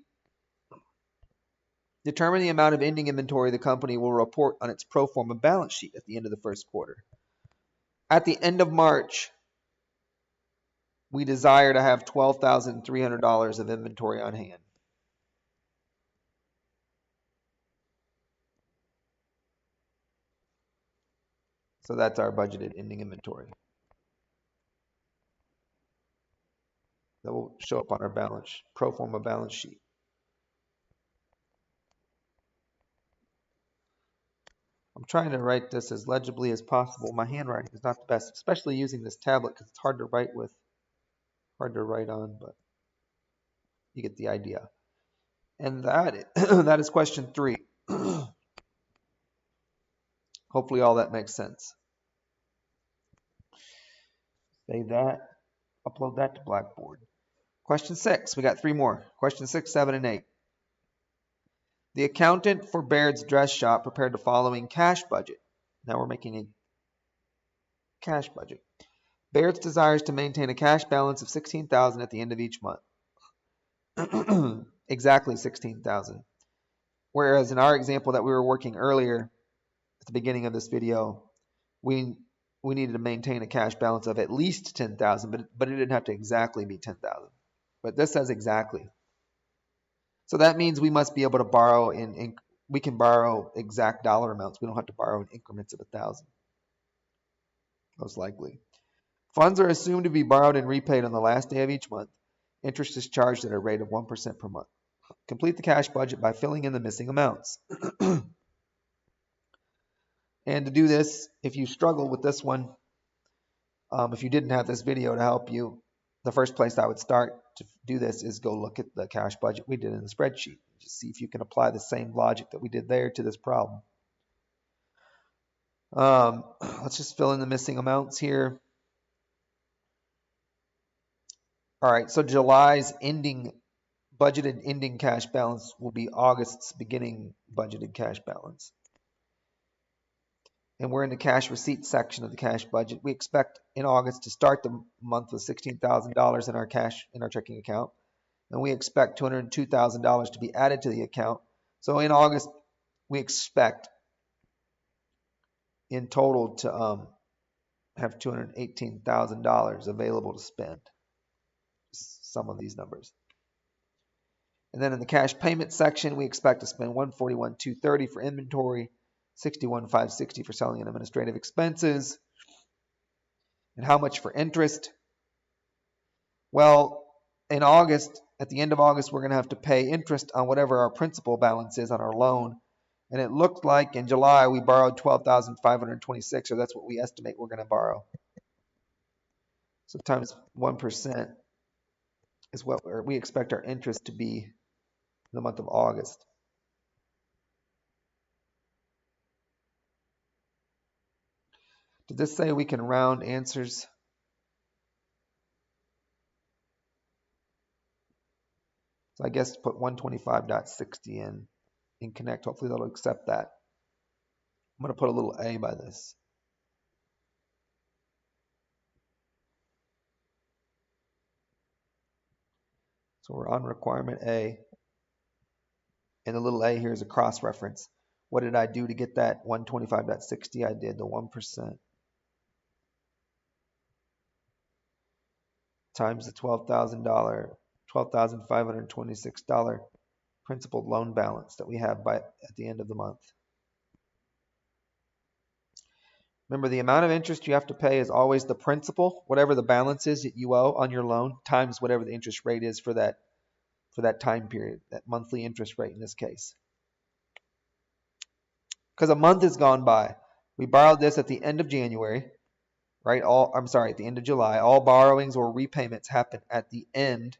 determine the amount of ending inventory the company will report on its pro forma balance sheet at the end of the first quarter. At the end of March, we desire to have $12,300 of inventory on hand. So that's our budgeted ending inventory. That will show up on our pro forma balance sheet. I'm trying to write this as legibly as possible. My handwriting is not the best, especially using this tablet because it's hard to write on, but you get the idea. And that is question 3. Hopefully all that makes sense. Save that, upload that to Blackboard. Question 6, we got 3 more. Question 6, 7, and 8. The accountant for Baird's dress shop prepared the following cash budget. Now we're making a cash budget. Baird's desires to maintain a cash balance of $16,000 at the end of each month. Exactly $16,000. Whereas in our example that we were working earlier at the beginning of this video, we needed to maintain a cash balance of at least $10,000, but it didn't have to exactly be $10,000. But this says exactly. So that means we must be able to borrow we can borrow exact dollar amounts. We don't have to borrow in increments of 1,000. Most likely. Funds are assumed to be borrowed and repaid on the last day of each month. Interest is charged at a rate of 1% per month. Complete the cash budget by filling in the missing amounts. And to do this, if you struggle with this one, if you didn't have this video to help you, the first place I would start to do this is go look at the cash budget we did in the spreadsheet. Just see if you can apply the same logic that we did there to this problem. Let's just fill in the missing amounts here. All right, so July's budgeted ending cash balance will be August's beginning budgeted cash balance. And we're in the cash receipt section of the cash budget. We expect in August to start the month with $16,000 in our checking account, and we expect $202,000 to be added to the account. So in August, we expect in total to have $218,000 available to spend. Some of these numbers. And then in the cash payment section, we expect to spend $141,230 for inventory, $61,560 for selling and administrative expenses. And how much for interest? Well, in August, at the end of August, we're going to have to pay interest on whatever our principal balance is on our loan. And it looked like in July we borrowed $12,526, or that's what we estimate we're going to borrow. So times 1% is what we expect our interest to be in the month of August. Did this say we can round answers? So I guess put 125.60 in Connect. Hopefully that'll accept that. I'm going to put a little a by this. So we're on requirement A. And the little a here is a cross-reference. What did I do to get that 125.60? I did the 1% times the $12,526 principal loan balance that we have at the end of the month. Remember, the amount of interest you have to pay is always the principal, whatever the balance is that you owe on your loan, times whatever the interest rate is for that time period, that monthly interest rate in this case. because a month has gone by. We borrowed this at the end of January, right? At the end of July. All borrowings or repayments happen at the end,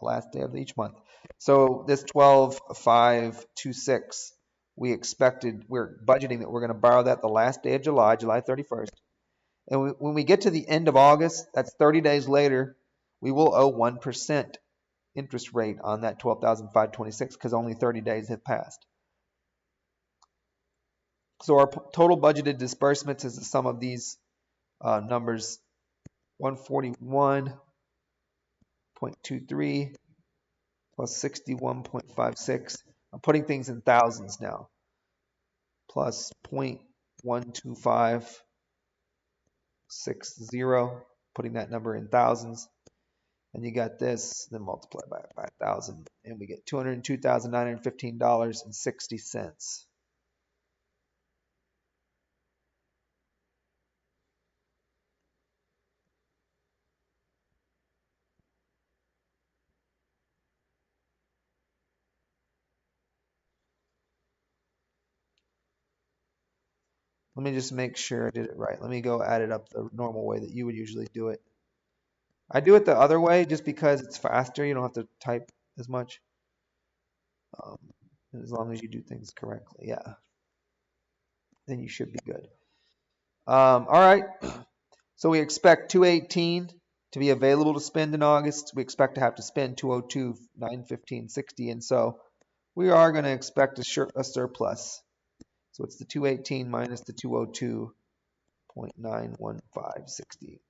the last day of each month. So this 12/5/26, we're budgeting that we're going to borrow that the last day of July, July 31st. And when we get to the end of August, that's 30 days later, we will owe 1% interest rate on that 12,526 because only 30 days have passed. So our total budgeted disbursements is the sum of these numbers: 141.23 plus 61.56. I'm putting things in thousands now. Plus 0.12560, putting that number in thousands. And you got this, then multiply by 5,000, and we get $202,915.60. Let me just make sure I did it right. Let me go add it up the normal way that you would usually do it. I do it the other way just because it's faster. You don't have to type as much. As long as you do things correctly, yeah. Then you should be good. All right. So we expect 218 to be available to spend in August. We expect to have to spend 202,915.60, and so we are going to expect a surplus. So it's the 218 minus the 202.91560.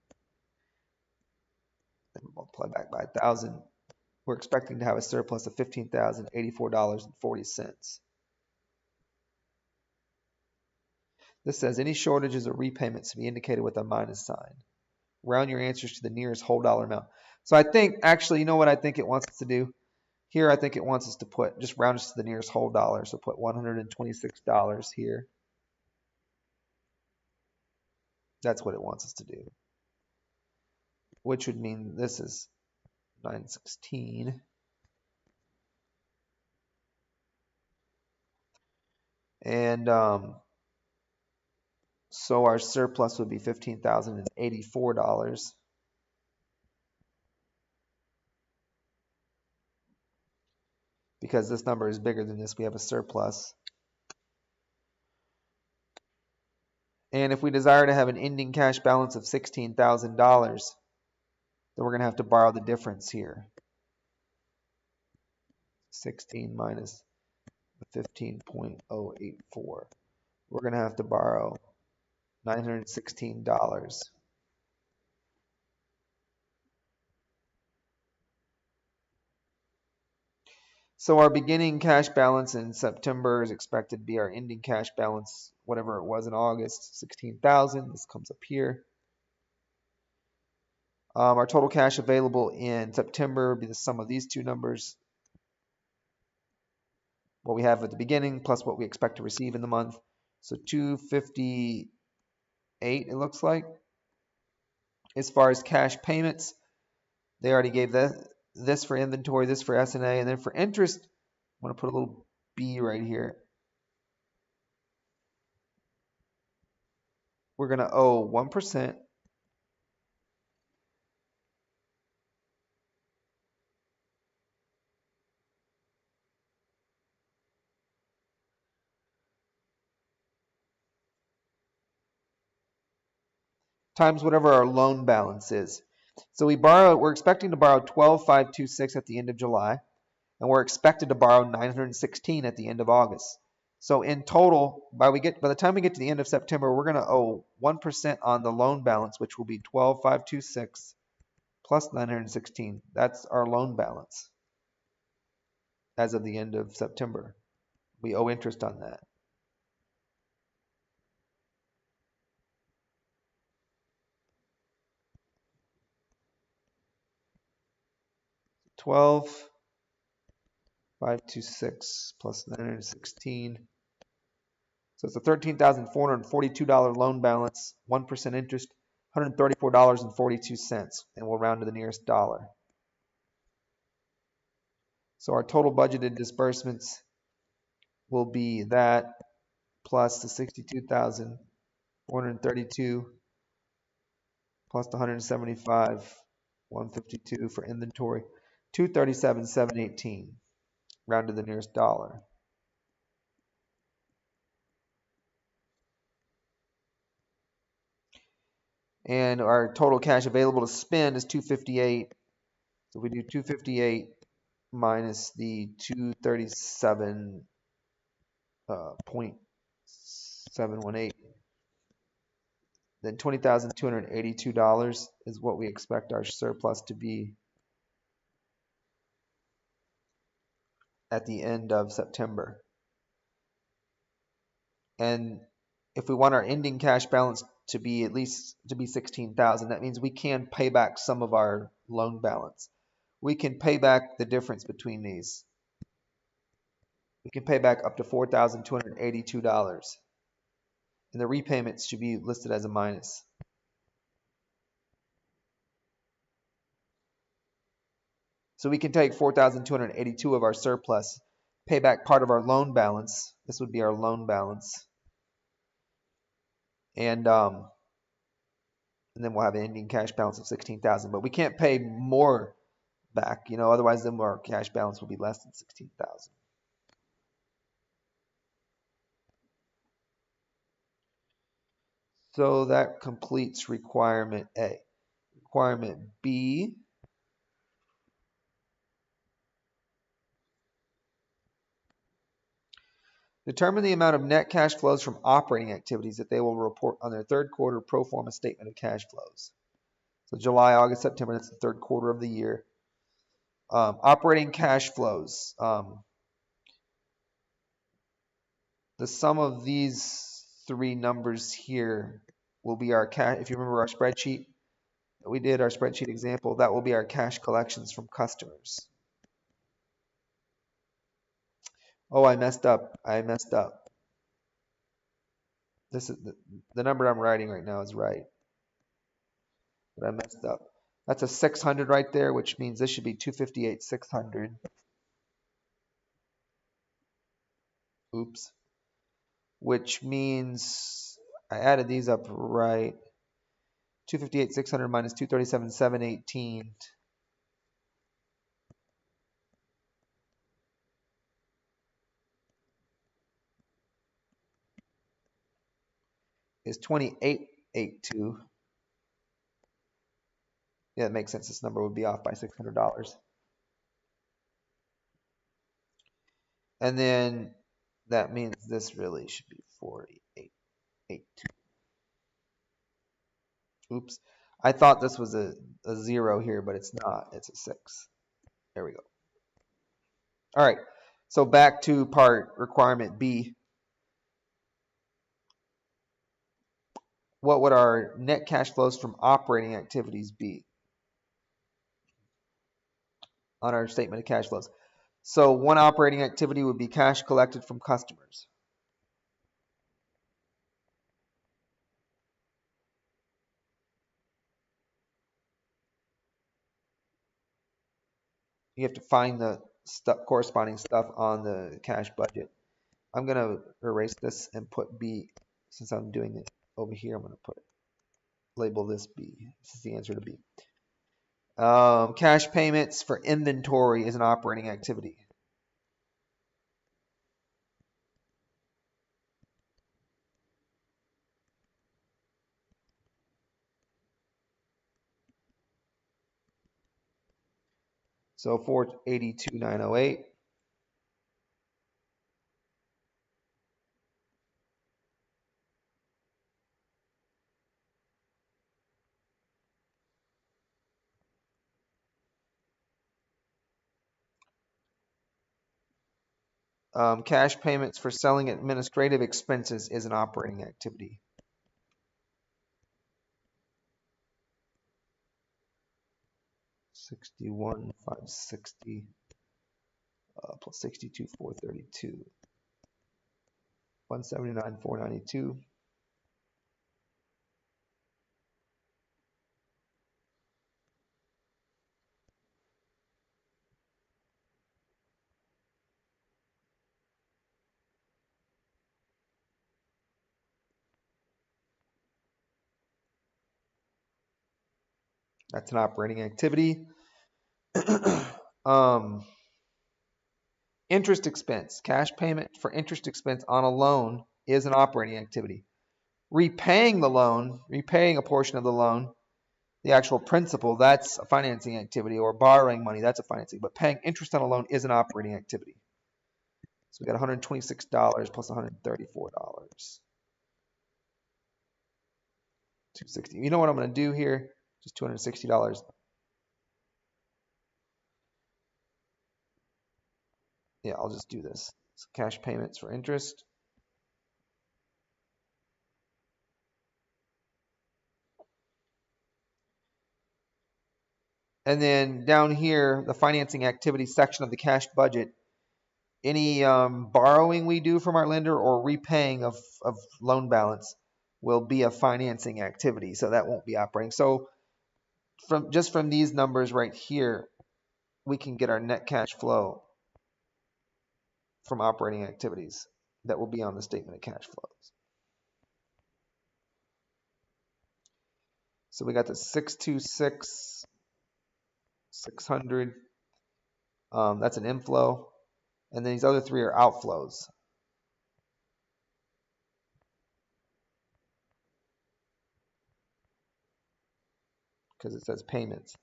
Then multiply back by 1,000. We're expecting to have a surplus of $15,084.40. This says any shortages or repayments to be indicated with a minus sign. Round your answers to the nearest whole dollar amount. So I think, actually, you know what I think it wants us to do? Here, I think it wants us to put, just round us to the nearest whole dollar. So put $126 here. That's what it wants us to do. Which would mean this is 916. And so our surplus would be $15,084. Because this number is bigger than this, we have a surplus. And if we desire to have an ending cash balance of $16,000, then we're going to have to borrow the difference here. 16 minus 15.084. We're going to have to borrow $916. So our beginning cash balance in September is expected to be our ending cash balance, whatever it was in August, 16,000. This comes up here. Our total cash available in September would be the sum of these two numbers. What we have at the beginning plus what we expect to receive in the month. So 258, it looks like. As far as cash payments, they already gave this for inventory, this for S&A, and then for interest, I'm going to put a little B right here. We're going to owe 1%. Times whatever our loan balance is. So we're expecting to borrow 12,526 at the end of July, and we're expected to borrow 916 at the end of August. So in total, by the time we get to the end of September, we're going to owe 1% on the loan balance, which will be 12,526 plus 916. That's our loan balance as of the end of September. We owe interest on that. $12,526 plus 916. So it's a $13,442 loan balance, 1% interest, $134.42, and we'll round to the nearest dollar. So our total budgeted disbursements will be that plus the 62,432 plus the 175,152 for inventory, 237,718, round to the nearest dollar. And our total cash available to spend is 258. So if we do 258 minus the 237.718, then $20,282 is what we expect our surplus to be at the end of September. And if we want our ending cash balance to be at least to be 16,000, that means we can pay back some of our loan balance. We can pay back the difference between these. We can pay back up to $4,282. And the repayments should be listed as a minus. So we can take 4,282 of our surplus, pay back part of our loan balance. This would be our loan balance. And then we'll have an ending cash balance of 16,000. But we can't pay more back, otherwise then our cash balance will be less than 16,000. So that completes requirement A. Requirement B. Determine the amount of net cash flows from operating activities that they will report on their third quarter pro forma statement of cash flows. So July, August, September, that's the third quarter of the year. Operating cash flows. The sum of these three numbers here will be our cash. If you remember our spreadsheet, we did our spreadsheet example, that will be our cash collections from customers. Oh, I messed up. This is the number I'm writing right now is right, but I messed up. That's a 600 right there, which means this should be 258 600. Oops. Which means I added these up right. 258 600 minus 237 718 is 2882. Yeah, it makes sense. This number would be off by $600. And then that means this really should be 4882. Oops. I thought this was a 0 here, but it's not. It's a 6. There we go. All right. So back to part requirement B. What would our net cash flows from operating activities be on our statement of cash flows? So one operating activity would be cash collected from customers. You have to find the corresponding stuff on the cash budget. I'm going to erase this and put B. Since I'm doing it over here, I'm going to label this B. This is the answer to B. Cash payments for inventory is an operating activity. So 482,908. Cash payments for selling administrative expenses is an operating activity. $61,560 plus $62,432. $179,492. That's an operating activity. Interest expense, cash payment for interest expense on a loan is an operating activity. Repaying the loan, repaying a portion of the loan, the actual principal, that's a financing activity, or borrowing money, that's a financing. But paying interest on a loan is an operating activity. So we got $126 plus $134. 260. You know what I'm going to do here? Just $260. Yeah, I'll just do this. So cash payments for interest. And then down here, the financing activity section of the cash budget, any borrowing we do from our lender or repaying of loan balance will be a financing activity. So that won't be operating. So from these numbers right here, we can get our net cash flow from operating activities that will be on the statement of cash flows. So we got the 626, 600. That's an inflow. And then these other three are outflows. Because it says payments.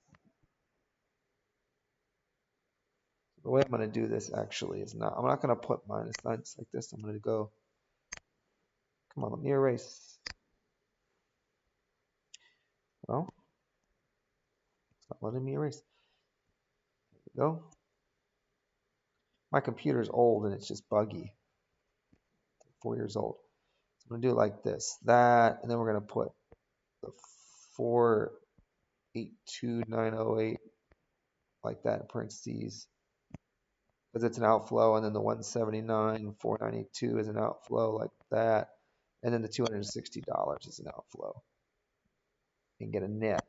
The way I'm going to do this actually is not, I'm not going to put minus signs like this. I'm going to go, come on, let me erase. Well, it's not letting me erase. There we go. My computer's old and it's just buggy. 4 years old. So I'm going to do it like this, that, and then we're going to put the 482908 like that in parentheses, because it's an outflow, and then the 179,492 is an outflow like that, and then the $260 is an outflow, and get a net.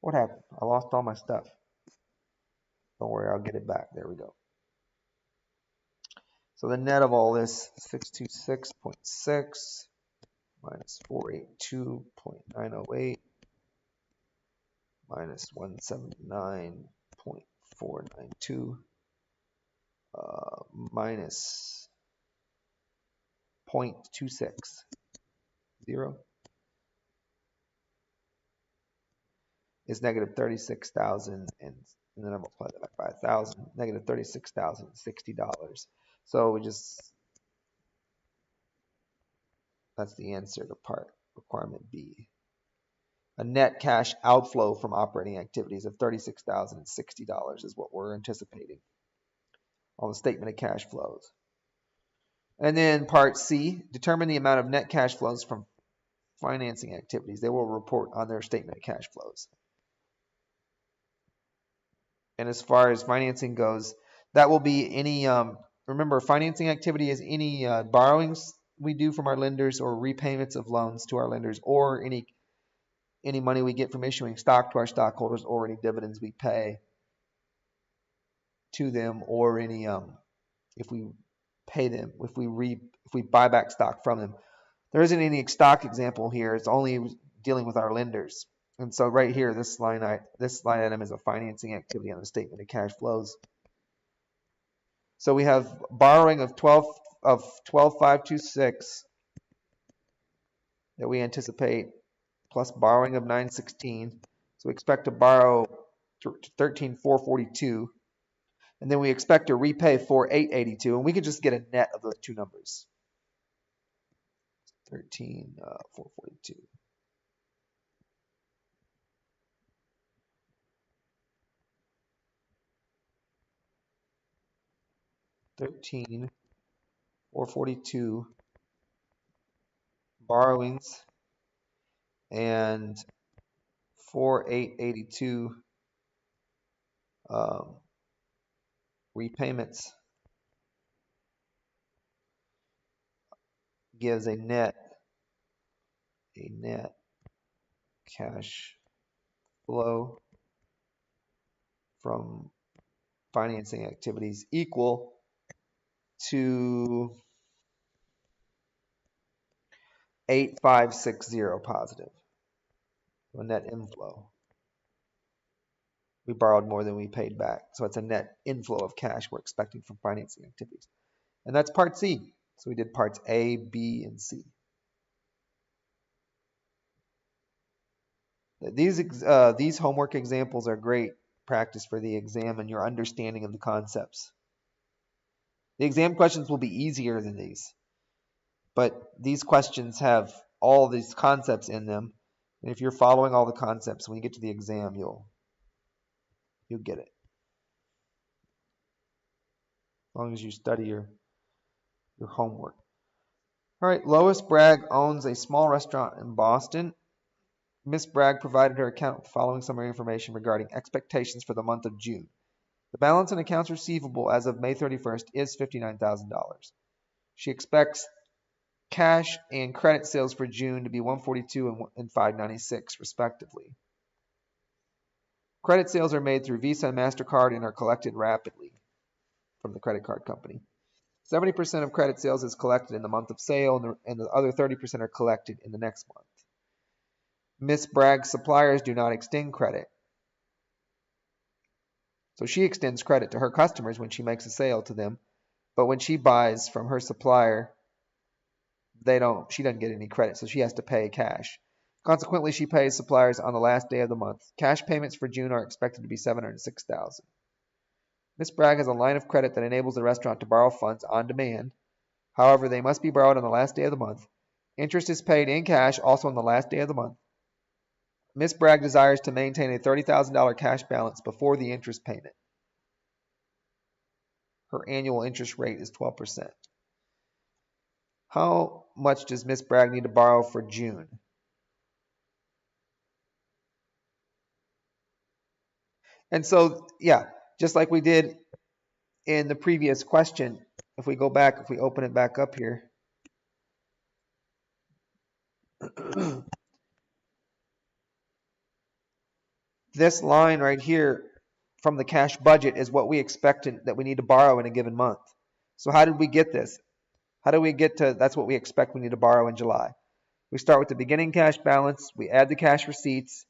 What happened? I lost all my stuff. Don't worry, I'll get it back. There we go. So the net of all this, 626.6 minus 482.908 minus 179.492 minus 0.260 is negative 36,000, and then I multiply that by 5,000, negative $36,060. So we just, that's the answer to part requirement B. A net cash outflow from operating activities of $36,060 is what we're anticipating on the statement of cash flows. And then part C, determine the amount of net cash flows from financing activities. They will report on their statement of cash flows. And as far as financing goes, that will be any, remember, financing activity is any borrowings we do from our lenders or repayments of loans to our lenders, or any money we get from issuing stock to our stockholders, or any dividends we pay to them, or any if we pay them, if we buy back stock from them. There isn't any stock example here. It's only dealing with our lenders. And so right here, this line item is a financing activity on the statement of cash flows. So we have borrowing of 12,526 that we anticipate, plus borrowing of 916. So we expect to borrow 13,442, and then we expect to repay 4,882, and we can just get a net of those two numbers. 13,442. 13,442 borrowings and 4,882 repayments gives a net cash flow from financing activities equal to 8560 positive. A net inflow. We borrowed more than we paid back. So it's a net inflow of cash we're expecting from financing activities. And that's part C. So we did parts A, B, and C. These homework examples are great practice for the exam and your understanding of the concepts. The exam questions will be easier than these, but these questions have all these concepts in them. And if you're following all the concepts, when you get to the exam, you'll get it. As long as you study your homework. All right, Lois Bragg owns a small restaurant in Boston. Miss Bragg provided her account with the following summary information regarding expectations for the month of June. The balance in accounts receivable as of May 31st is $59,000. She expects cash and credit sales for June to be $142 and $596 respectively. Credit sales are made through Visa and MasterCard and are collected rapidly from the credit card company. 70% of credit sales is collected in the month of sale, and the other 30% are collected in the next month. Miss Bragg's suppliers do not extend credit. So she extends credit to her customers when she makes a sale to them, but when she buys from her supplier, she doesn't get any credit, so she has to pay cash. Consequently, she pays suppliers on the last day of the month. Cash payments for June are expected to be $706,000. Miss Bragg has a line of credit that enables the restaurant to borrow funds on demand. However, they must be borrowed on the last day of the month. Interest is paid in cash also on the last day of the month. Miss Bragg desires to maintain a $30,000 cash balance before the interest payment. Her annual interest rate is 12%. How much does Miss Bragg need to borrow for June? And so, yeah, just like we did in the previous question, if we open it back up here, this line right here from the cash budget is what we expect that we need to borrow in a given month. So how did we get this? How do we get to that's what we expect we need to borrow in July? We start with the beginning cash balance. We add the cash receipts.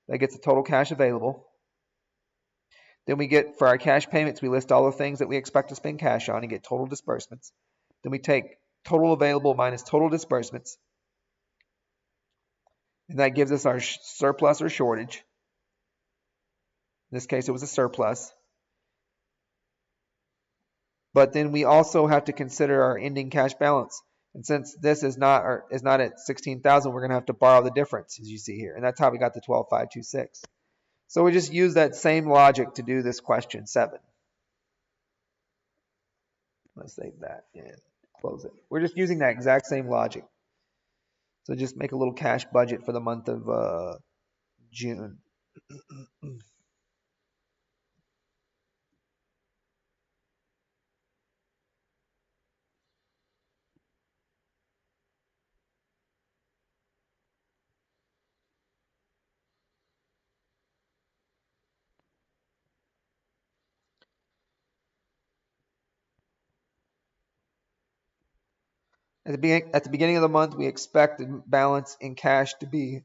That gets the total cash available. Then we get, for our cash payments, we list all the things that we expect to spend cash on and get total disbursements. Then we take total available minus total disbursements. And that gives us our surplus or shortage. In this case, it was a surplus. But then we also have to consider our ending cash balance. And since this is not at 16,000, we're going to have to borrow the difference, as you see here. And that's how we got the 12,526. So we just use that same logic to do this question 7. Let's save that and close it. We're just using that exact same logic. So just make a little cash budget for the month of June. At the beginning of the month, we expect the balance in cash to be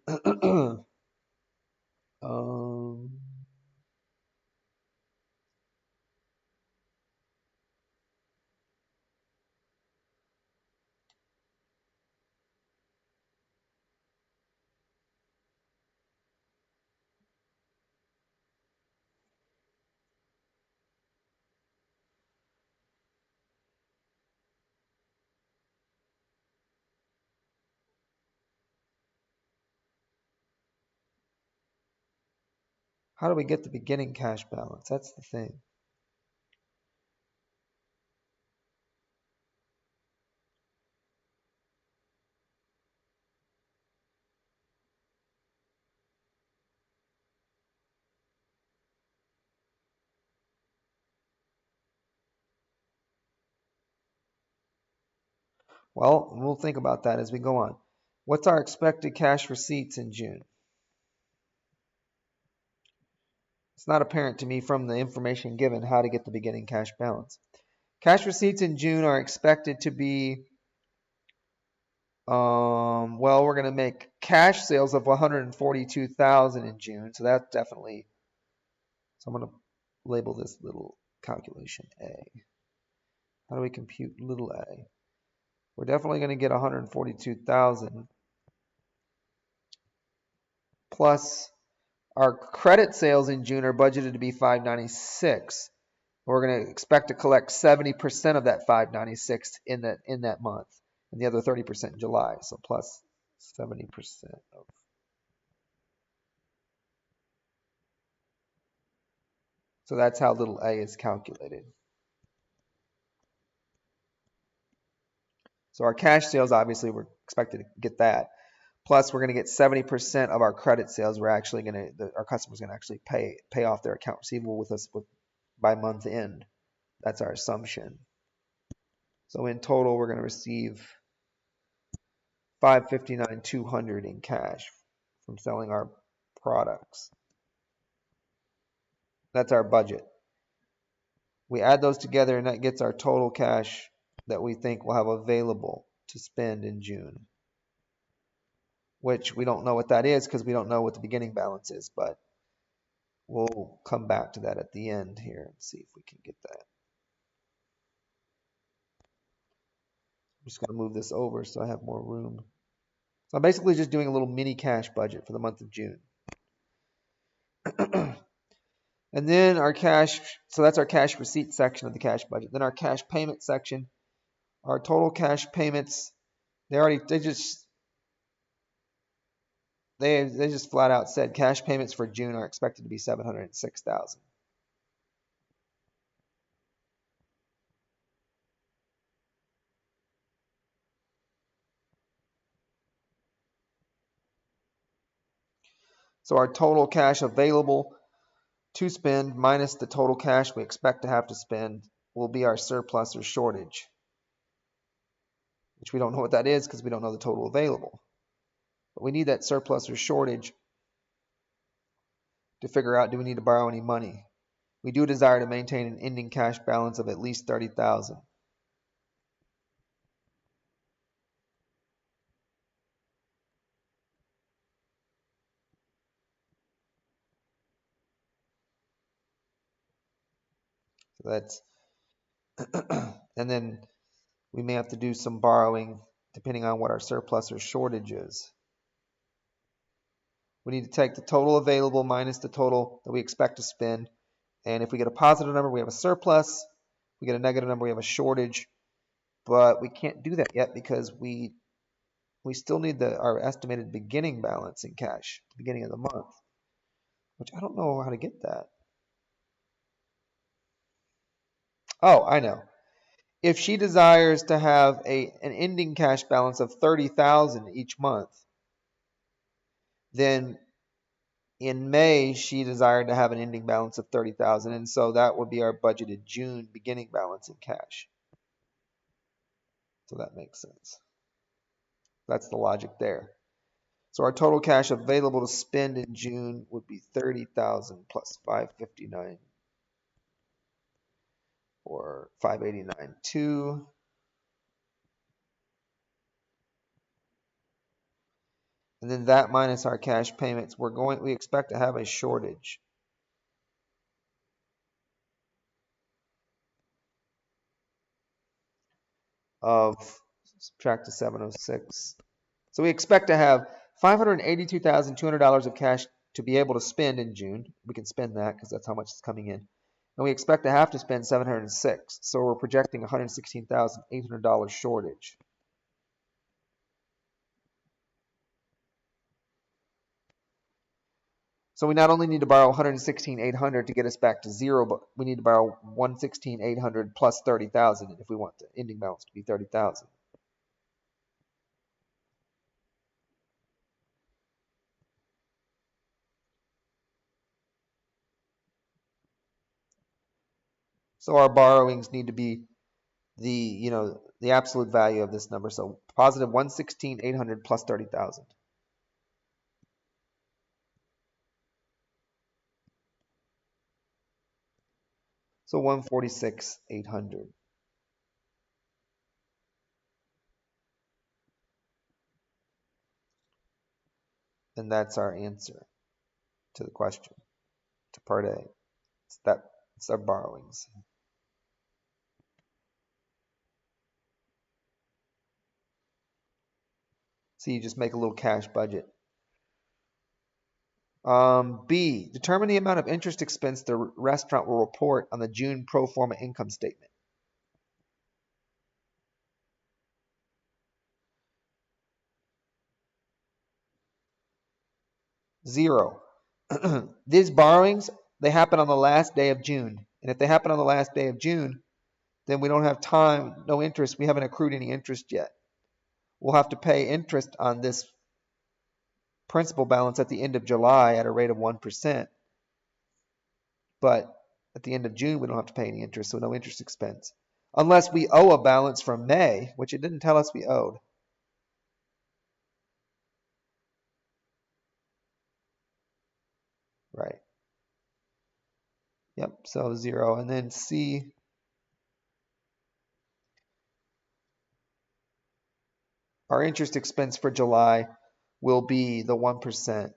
how do we get the beginning cash balance? That's the thing. Well, we'll think about that as we go on. What's our expected cash receipts in June? It's not apparent to me from the information given how to get the beginning cash balance. Cash receipts in June are expected to be Well, we're going to make cash sales of 142,000 in June, so that's definitely. So I'm going to label this little calculation A. How do we compute little a? We're definitely going to get 142,000 plus our credit sales in June are budgeted to be 596. We're going to expect to collect 70% of that 596 in that month, and the other 30% in July. So plus 70% of. So that's how little a is calculated. So our cash sales, obviously, we're expected to get that. Plus, we're going to get 70% of our credit sales. We're actually going to, our customers going to actually pay off their account receivable with us by month end. That's our assumption. So in total, we're going to receive $559,200 in cash from selling our products. That's our budget. We add those together, and that gets our total cash that we think we'll have available to spend in June, which we don't know what that is because we don't know what the beginning balance is, but we'll come back to that at the end here and see if we can get that. I'm just going to move this over so I have more room. So I'm basically just doing a little mini cash budget for the month of June. And then our cash, so that's our cash receipt section of the cash budget. Then our cash payment section, our total cash payments, they just flat out said cash payments for June are expected to be $706,000. So our total cash available to spend minus the total cash we expect to have to spend will be our surplus or shortage, which we don't know what that is because we don't know the total available. But we need that surplus or shortage to figure out, do we need to borrow any money? We do desire to maintain an ending cash balance of at least $30,000. So that's and then we may have to do some borrowing depending on what our surplus or shortage is. We need to take the total available minus the total that we expect to spend. And if we get a positive number, we have a surplus. If we get a negative number, we have a shortage. But we can't do that yet because we still need our estimated beginning balance in cash at the beginning of the month, which I don't know how to get that. Oh, I know. If she desires to have an ending cash balance of $30,000 each month, then in May she desired to have an ending balance of $30,000, and so that would be our budgeted June beginning balance in cash. So that makes sense. That's the logic there. So our total cash available to spend in June would be $30,000 plus $559 or $589.2. And then that minus our cash payments, we expect to have a shortage of, subtract to 706. So we expect to have $582,200 of cash to be able to spend in June. We can spend that because that's how much is coming in. And we expect to have to spend 706. So we're projecting $116,800 shortage. So we not only need to borrow $116,800 to get us back to zero, but we need to borrow $116,800 plus $30,000 if we want the ending balance to be $30,000. So our borrowings need to be the absolute value of this number. So positive $116,800 plus $30,000. So $146,800. And that's our answer to the question, to part A. It's our borrowings. So you just make a little cash budget. B, determine the amount of interest expense the restaurant will report on the June pro forma income statement. 0. These borrowings, they happen on the last day of June. And if they happen on the last day of June, then we don't have time, no interest. We haven't accrued any interest yet. We'll have to pay interest on this principal balance at the end of July at a rate of 1%. But at the end of June, we don't have to pay any interest, so no interest expense. Unless we owe a balance from May, which it didn't tell us we owed. Right. Yep, so 0. And then C, our interest expense for July will be the 1%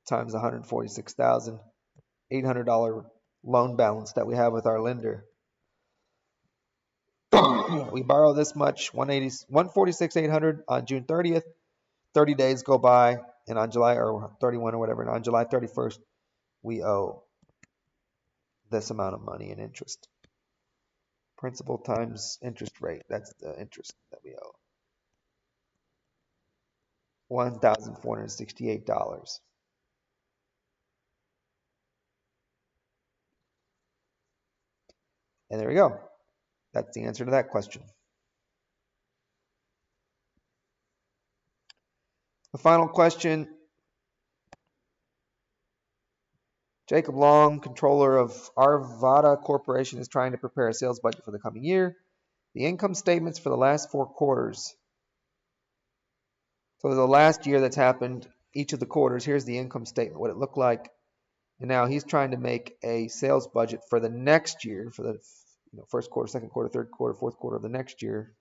times $146,800 loan balance that we have with our lender. We borrow this much, $146,800 on June 30th. 30 days go by, and on July, or 31 or whatever, and on July 31st, we owe this amount of money in interest. Principal times interest rate, that's the interest that we owe. $1,468. And there we go. That's the answer to that question. The final question. Jacob Long, controller of Arvada Corporation, is trying to prepare a sales budget for the coming year. The income statements for the last 4 quarters. So the last year that's happened, each of the quarters, here's the income statement, what it looked like. And now he's trying to make a sales budget for the next year, for the first quarter, second quarter, third quarter, fourth quarter of the next year.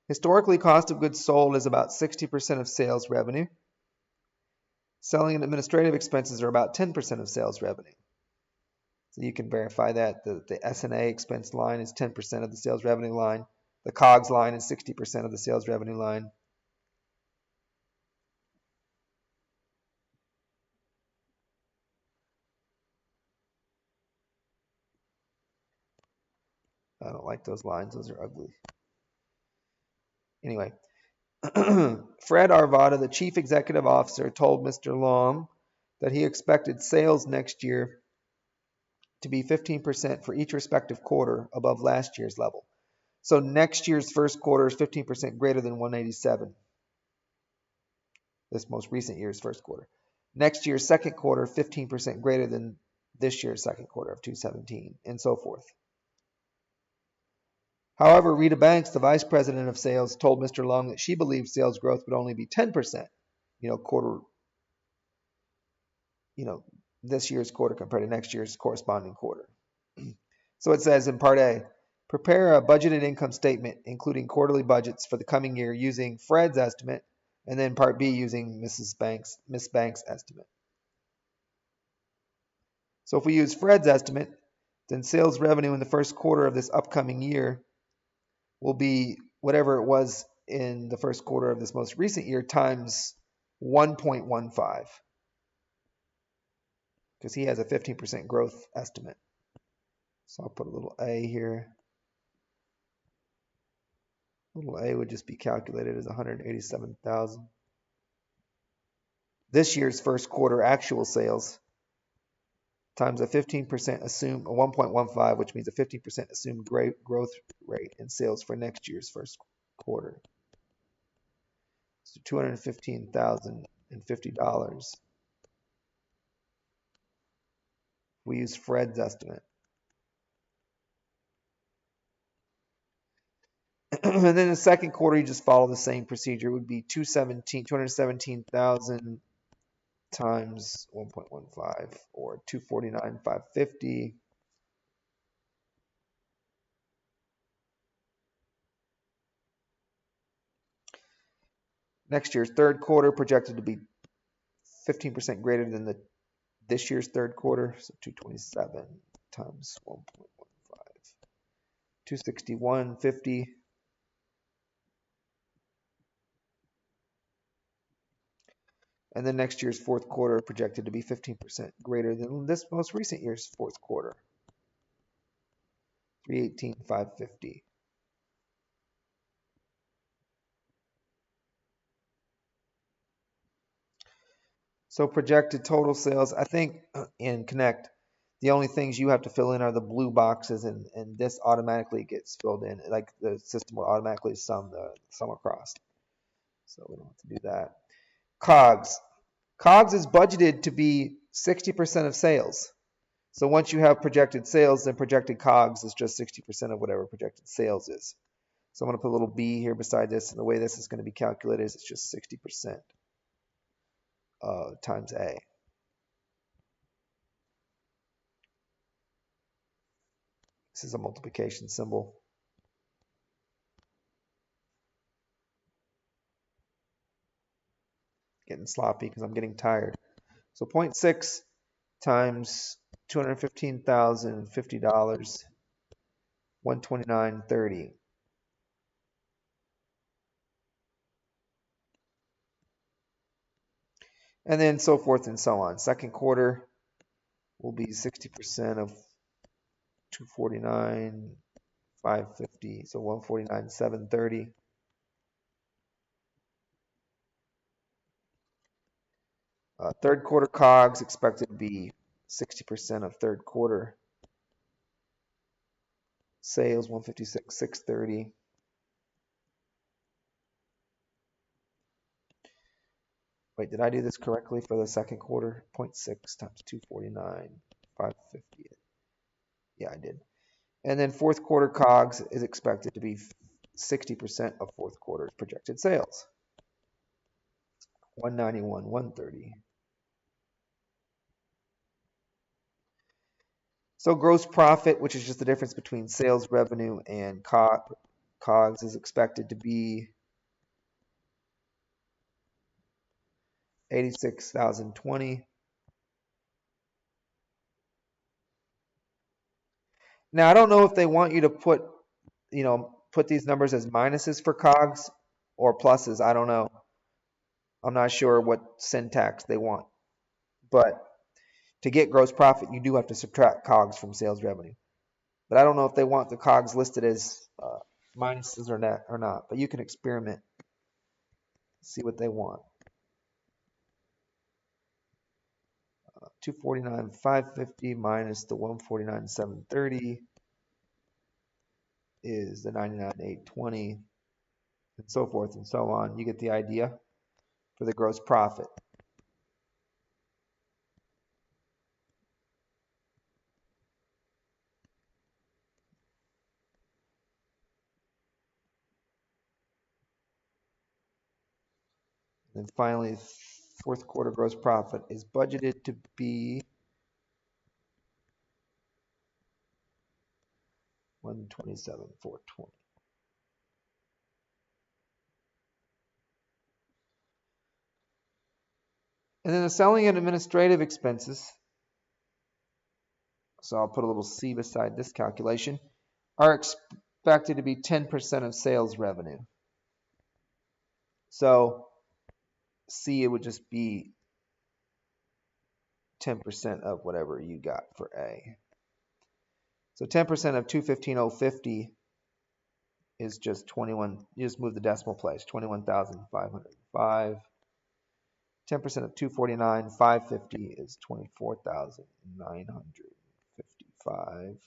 Historically, cost of goods sold is about 60% of sales revenue. Selling and administrative expenses are about 10% of sales revenue. So you can verify that. The S&A expense line is 10% of the sales revenue line. The COGS line is 60% of the sales revenue line. I don't like those lines. Those are ugly. Anyway, Fred Arvada, the chief executive officer, told Mr. Long that he expected sales next year to be 15% for each respective quarter above last year's level. So next year's first quarter is 15% greater than 187. This most recent year's first quarter. Next year's second quarter, 15% greater than this year's second quarter of 217, and so forth. However, Rita Banks, the vice president of sales, told Mr. Long that she believed sales growth would only be 10%, this year's quarter compared to next year's corresponding quarter. So it says in Part A, prepare a budgeted income statement, including quarterly budgets for the coming year using Fred's estimate, and then Part B using Miss Banks' estimate. So if we use Fred's estimate, then sales revenue in the first quarter of this upcoming year will be whatever it was in the first quarter of this most recent year times 1.15, because he has a 15% growth estimate. So I'll put a little a here. Little a would just be calculated as 187,000. This year's first quarter actual sales times a 15% assumed, a 1.15, which means a 15% assumed growth rate in sales for next year's first quarter. So $215,050. We use Fred's estimate. And then the second quarter, you just follow the same procedure. It would be 217,000 times 1.15, or 249,550. Next year's third quarter projected to be 15% greater than this year's third quarter. So 227 times 1.15, 261.50. And then next year's fourth quarter projected to be 15% greater than this most recent year's fourth quarter, 318,550. So projected total sales, I think in Connect, the only things you have to fill in are the blue boxes, and this automatically gets filled in. Like the system will automatically sum across. So we don't have to do that. COGS. COGS is budgeted to be 60% of sales. So once you have projected sales, then projected COGS is just 60% of whatever projected sales is. So I'm going to put a little b here beside this, and the way this is going to be calculated is it's just 60% times A. This is a multiplication symbol. Getting sloppy because I'm getting tired. So 0.6 times $215,050, 129.30. And then so forth and so on. Second quarter will be 60% of 249, 550, so 149, 730. Third quarter COGS expected to be 60% of third quarter sales, 156, 630. Wait, did I do this correctly for the second quarter? 0.6 times 249, 550. Yeah, I did. And then fourth quarter COGS is expected to be 60% of fourth quarter's projected sales, 191, 130. So gross profit, which is just the difference between sales revenue and COGS, is expected to be 86,020. Now I don't know if they want you to put these numbers as minuses for COGS or pluses. I don't know. I'm not sure what syntax they want. But to get gross profit, you do have to subtract COGS from sales revenue. But I don't know if they want the COGS listed as minuses or not. But you can experiment, see what they want. 249,550 minus the 149,730 is the 99,820, and so forth and so on. You get the idea for the gross profit. And finally, fourth quarter gross profit is budgeted to be 127,420. And then the selling and administrative expenses, so I'll put a little C beside this calculation, are expected to be 10% of sales revenue. So C, it would just be 10% of whatever you got for A. So 10% of 215,050 is just 21. You just move the decimal place, 21,505. 10% of 249,550 is 24,955.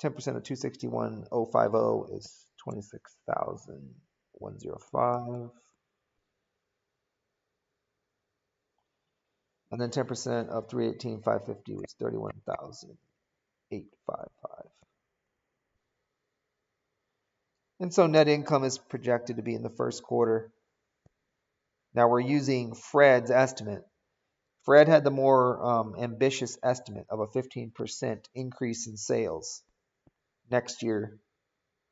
10% of 261,050 is 26,105. And then 10% of 318,550 was 31,855. And so net income is projected to be in the first quarter. Now we're using Fred's estimate. Fred had the more ambitious estimate of a 15% increase in sales next year,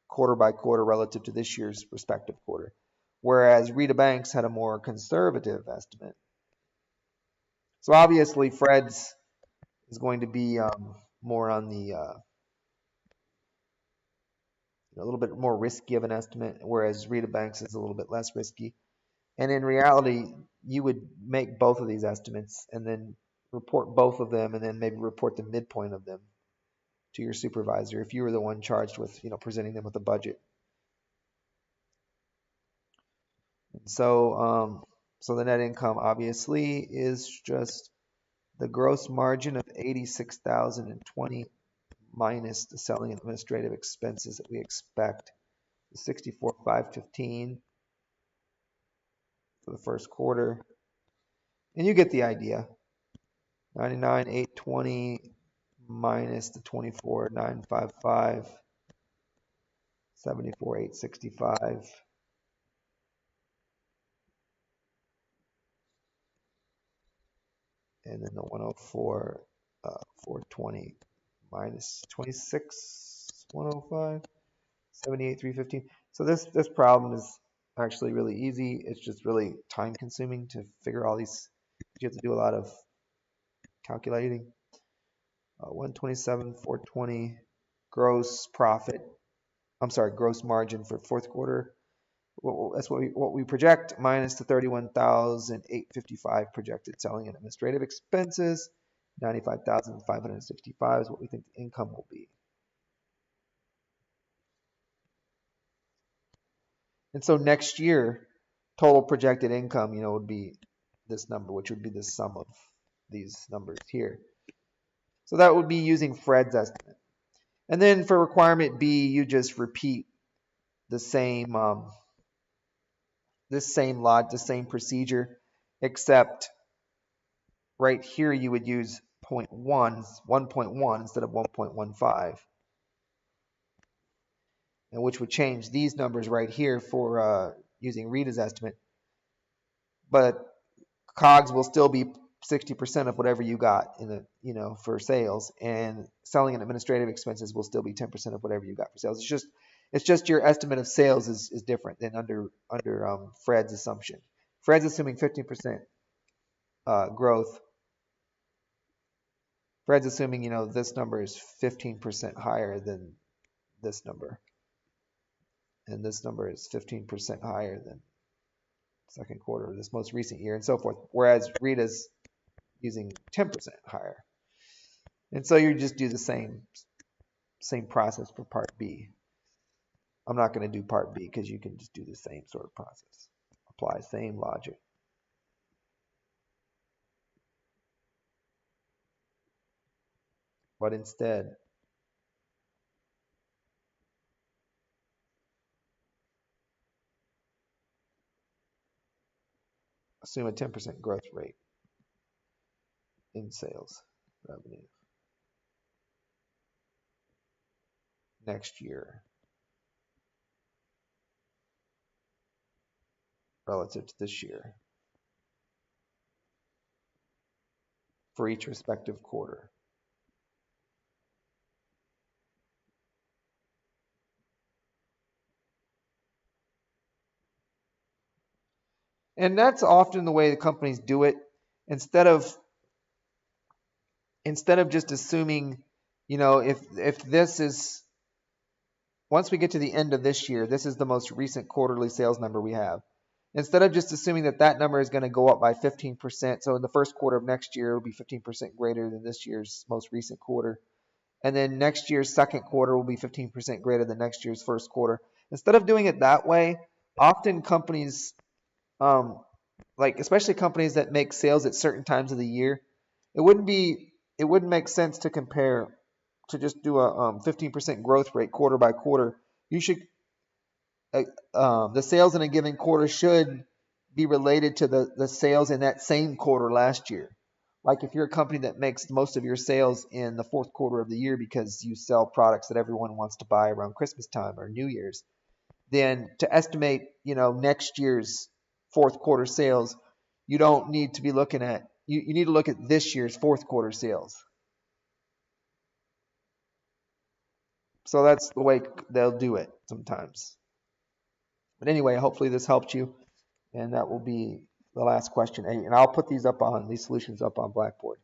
quarter by quarter, relative to this year's respective quarter. whereas Rita Banks had a more conservative estimate. So obviously Fred's is going to be more on the a little bit more risky of an estimate, whereas Rita Banks is a little bit less risky. And in reality, you would make both of these estimates and then report both of them, and then maybe report the midpoint of them to your supervisor if you were the one charged with, presenting them with a budget. And so the net income obviously is just the gross margin of 86,020 minus the selling and administrative expenses that we expect, 64,515 for the first quarter. And you get the idea. 99,820 minus the 24,955, 74,865. And then the 104, 420 minus 26,105, 78,315. So this problem is actually really easy. It's just really time consuming to figure all these. You have to do a lot of calculating. 127, 420 gross profit. I'm sorry, gross margin for fourth quarter. Well, that's what we project minus the 31,855 projected selling and administrative expenses. 95,565 is what we think the income will be. And so next year, total projected income, would be this number, which would be the sum of these numbers here. So that would be using Fred's estimate. And then for requirement B, you just repeat the same the same procedure, except right here you would use 1.1 instead of 1.15, and which would change these numbers right here for using Rita's estimate. But COGS will still be 60% of whatever you got in the for sales, and selling and administrative expenses will still be 10% of whatever you got for sales. It's just your estimate of sales is different than under Fred's assumption. Fred's assuming 15% growth. Fred's assuming this number is 15% higher than this number, and this number is 15% higher than second quarter of this most recent year, and so forth. Whereas Rita's using 10% higher. And so you just do the same process for part B. I'm not going to do part B because you can just do the same sort of process. Apply same logic. But instead, assume a 10% growth rate in sales revenue next year relative to this year for each respective quarter. And that's often the way the companies do it. Instead of just assuming, if this is, once we get to the end of this year, this is the most recent quarterly sales number we have. Instead of just assuming that number is going to go up by 15%, so in the first quarter of next year, it will be 15% greater than this year's most recent quarter. And then next year's second quarter will be 15% greater than next year's first quarter. Instead of doing it that way, often companies, especially companies that make sales at certain times of the year, it wouldn't make sense to compare to just do a 15% growth rate quarter by quarter. You should the sales in a given quarter should be related to the sales in that same quarter last year. Like if you're a company that makes most of your sales in the fourth quarter of the year because you sell products that everyone wants to buy around Christmas time or New Year's, then to estimate, next year's fourth quarter sales, you don't need to be looking at, you need to look at this year's fourth quarter sales. So that's the way they'll do it sometimes. But anyway, hopefully this helped you, and that will be the last question. And I'll put these solutions up on Blackboard.